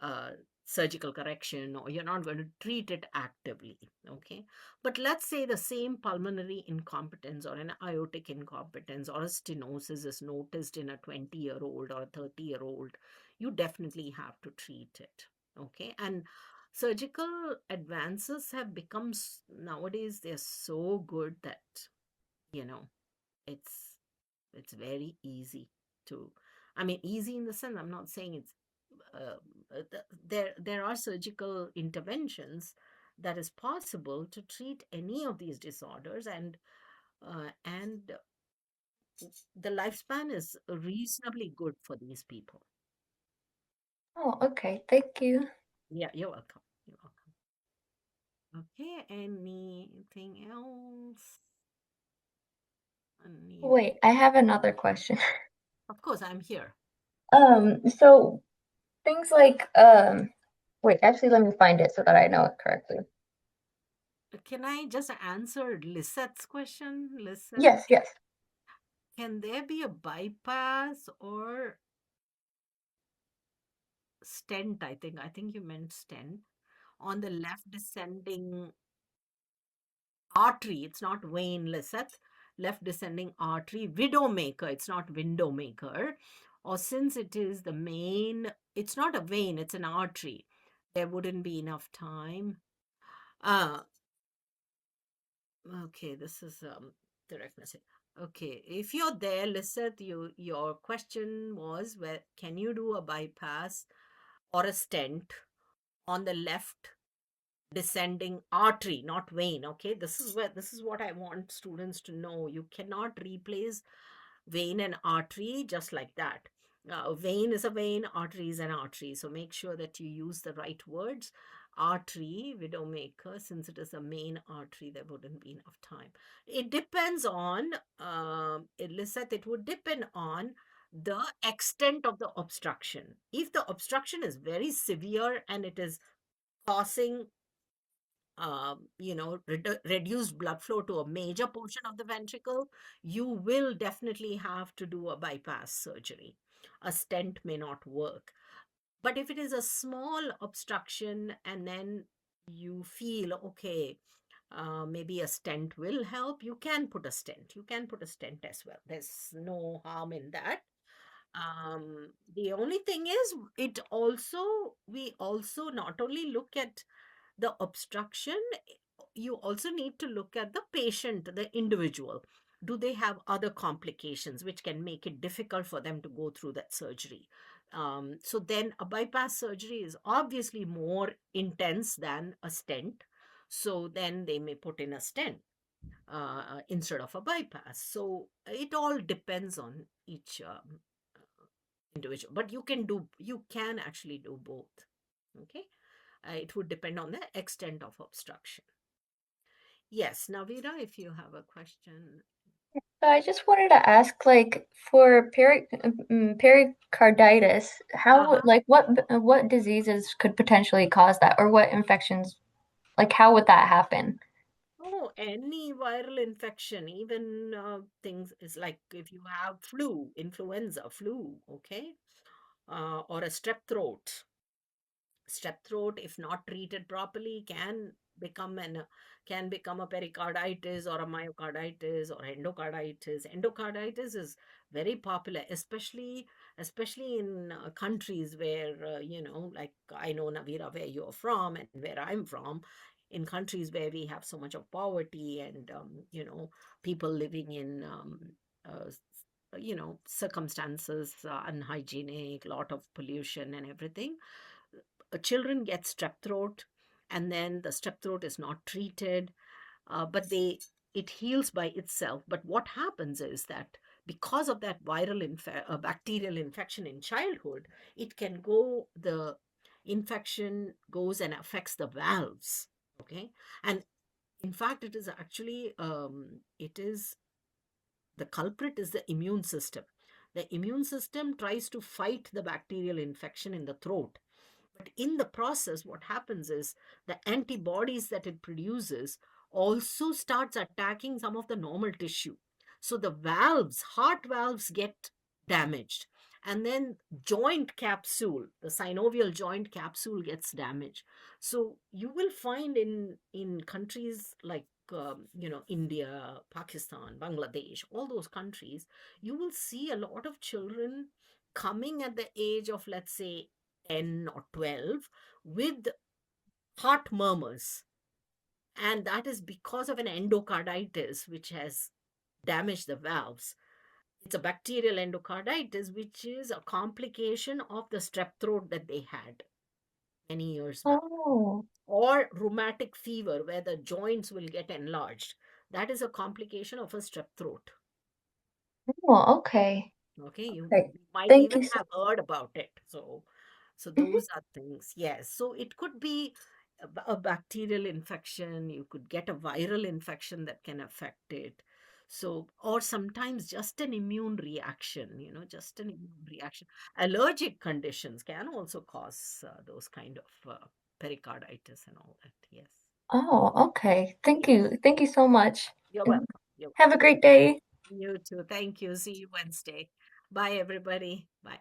uh, surgical correction, or you're not going to treat it actively. Okay. But let's say the same pulmonary incompetence or an aortic incompetence or a stenosis is noticed in a 20-year-old or a 30-year-old, you definitely have to treat it. Okay. And surgical advances have become nowadays, they're so good that, you know, it's it's very easy to, I mean, easy in the sense, I'm not saying it's uh, there are surgical interventions that is possible to treat any of these disorders, and the lifespan is reasonably good for these people. Oh, okay. Thank you. Yeah, you're welcome. You're welcome. Okay, anything else? Any, Wait, I have another question. of course, I'm here. So things like wait, actually let me find it so that I know it correctly. Can I just answer Lissette's question? Lisette, Yes, yes. can there be a bypass or stent? I think you meant stent on the left descending artery. It's not vein, Lisette. Left descending artery, widowmaker. It's not window maker. Or since it is the main, it's not a vein, it's an artery. There wouldn't be enough time. Uh, okay, this is direct message. Okay, if you're there, Lisette, your question was, where can you do a bypass or a stent on the left descending artery, not vein? Okay, this is what I want students to know. You cannot replace vein and artery just like that. A vein is a vein, artery is an artery. So make sure that you use the right words. Artery, widowmaker, since it is a main artery, there wouldn't be enough time. It depends on, Eliseth, it would depend on the extent of the obstruction. If the obstruction is very severe and it is causing reduced blood flow to a major portion of the ventricle, you will definitely have to do a bypass surgery. A stent may not work. But if it is a small obstruction and then you feel, okay, maybe a stent will help, you can put a stent. You can put a stent as well. There's no harm in that. The only thing is, we also not only look at the obstruction, you also need to look at the patient, the individual. Do they have other complications which can make it difficult for them to go through that surgery? So then a bypass surgery is obviously more intense than a stent. So then they may put in a stent instead of a bypass. So it all depends on each individual. But you can actually do both. Okay. It would depend on the extent of obstruction. Yes, Navira, if you have a question. So I just wanted to ask, like, for pericarditis, how Uh-huh. like what diseases could potentially cause that, or what infections, like how would that happen? Oh, any viral infection, even things is like if you have influenza, flu, okay, or a strep throat, if not treated properly, can become a pericarditis or a myocarditis or endocarditis is very popular, especially in countries where like I know, Navira, where you're from and where I'm from, in countries where we have so much of poverty and people living in uh, circumstances, unhygienic, lot of pollution and everything. Children get strep throat, and then the strep throat is not treated, but they it heals by itself. But what happens is that because of that bacterial infection in childhood, it can go, the infection goes and affects the valves. Okay. And in fact, it is actually, it is, the culprit is the immune system. The immune system tries to fight the bacterial infection in the throat. But in the process, what happens is the antibodies that it produces also starts attacking some of the normal tissue. So the valves, heart valves get damaged. And then joint capsule, the synovial joint capsule gets damaged. So you will find in countries like India, Pakistan, Bangladesh, all those countries, you will see a lot of children coming at the age of, let's say, 10 or 12 with heart murmurs. And that is because of an endocarditis, which has damaged the valves. It's a bacterial endocarditis, which is a complication of the strep throat that they had many years back, Oh, or rheumatic fever, where the joints will get enlarged. That is a complication of a strep throat. oh, okay. Okay, you Okay. might Thank even you so have heard about it. So Mhm. those are things. Yes. So it could be a bacterial infection. You could get a viral infection that can affect it. So, or sometimes just an immune reaction, just an immune reaction. Allergic conditions can also cause those kind of pericarditis and all that. Yes. Oh, okay. Thank Yes. you. Thank you so much. You're And welcome. You're have a welcome. great day. You too. Thank you. See you Wednesday. Bye, everybody. Bye.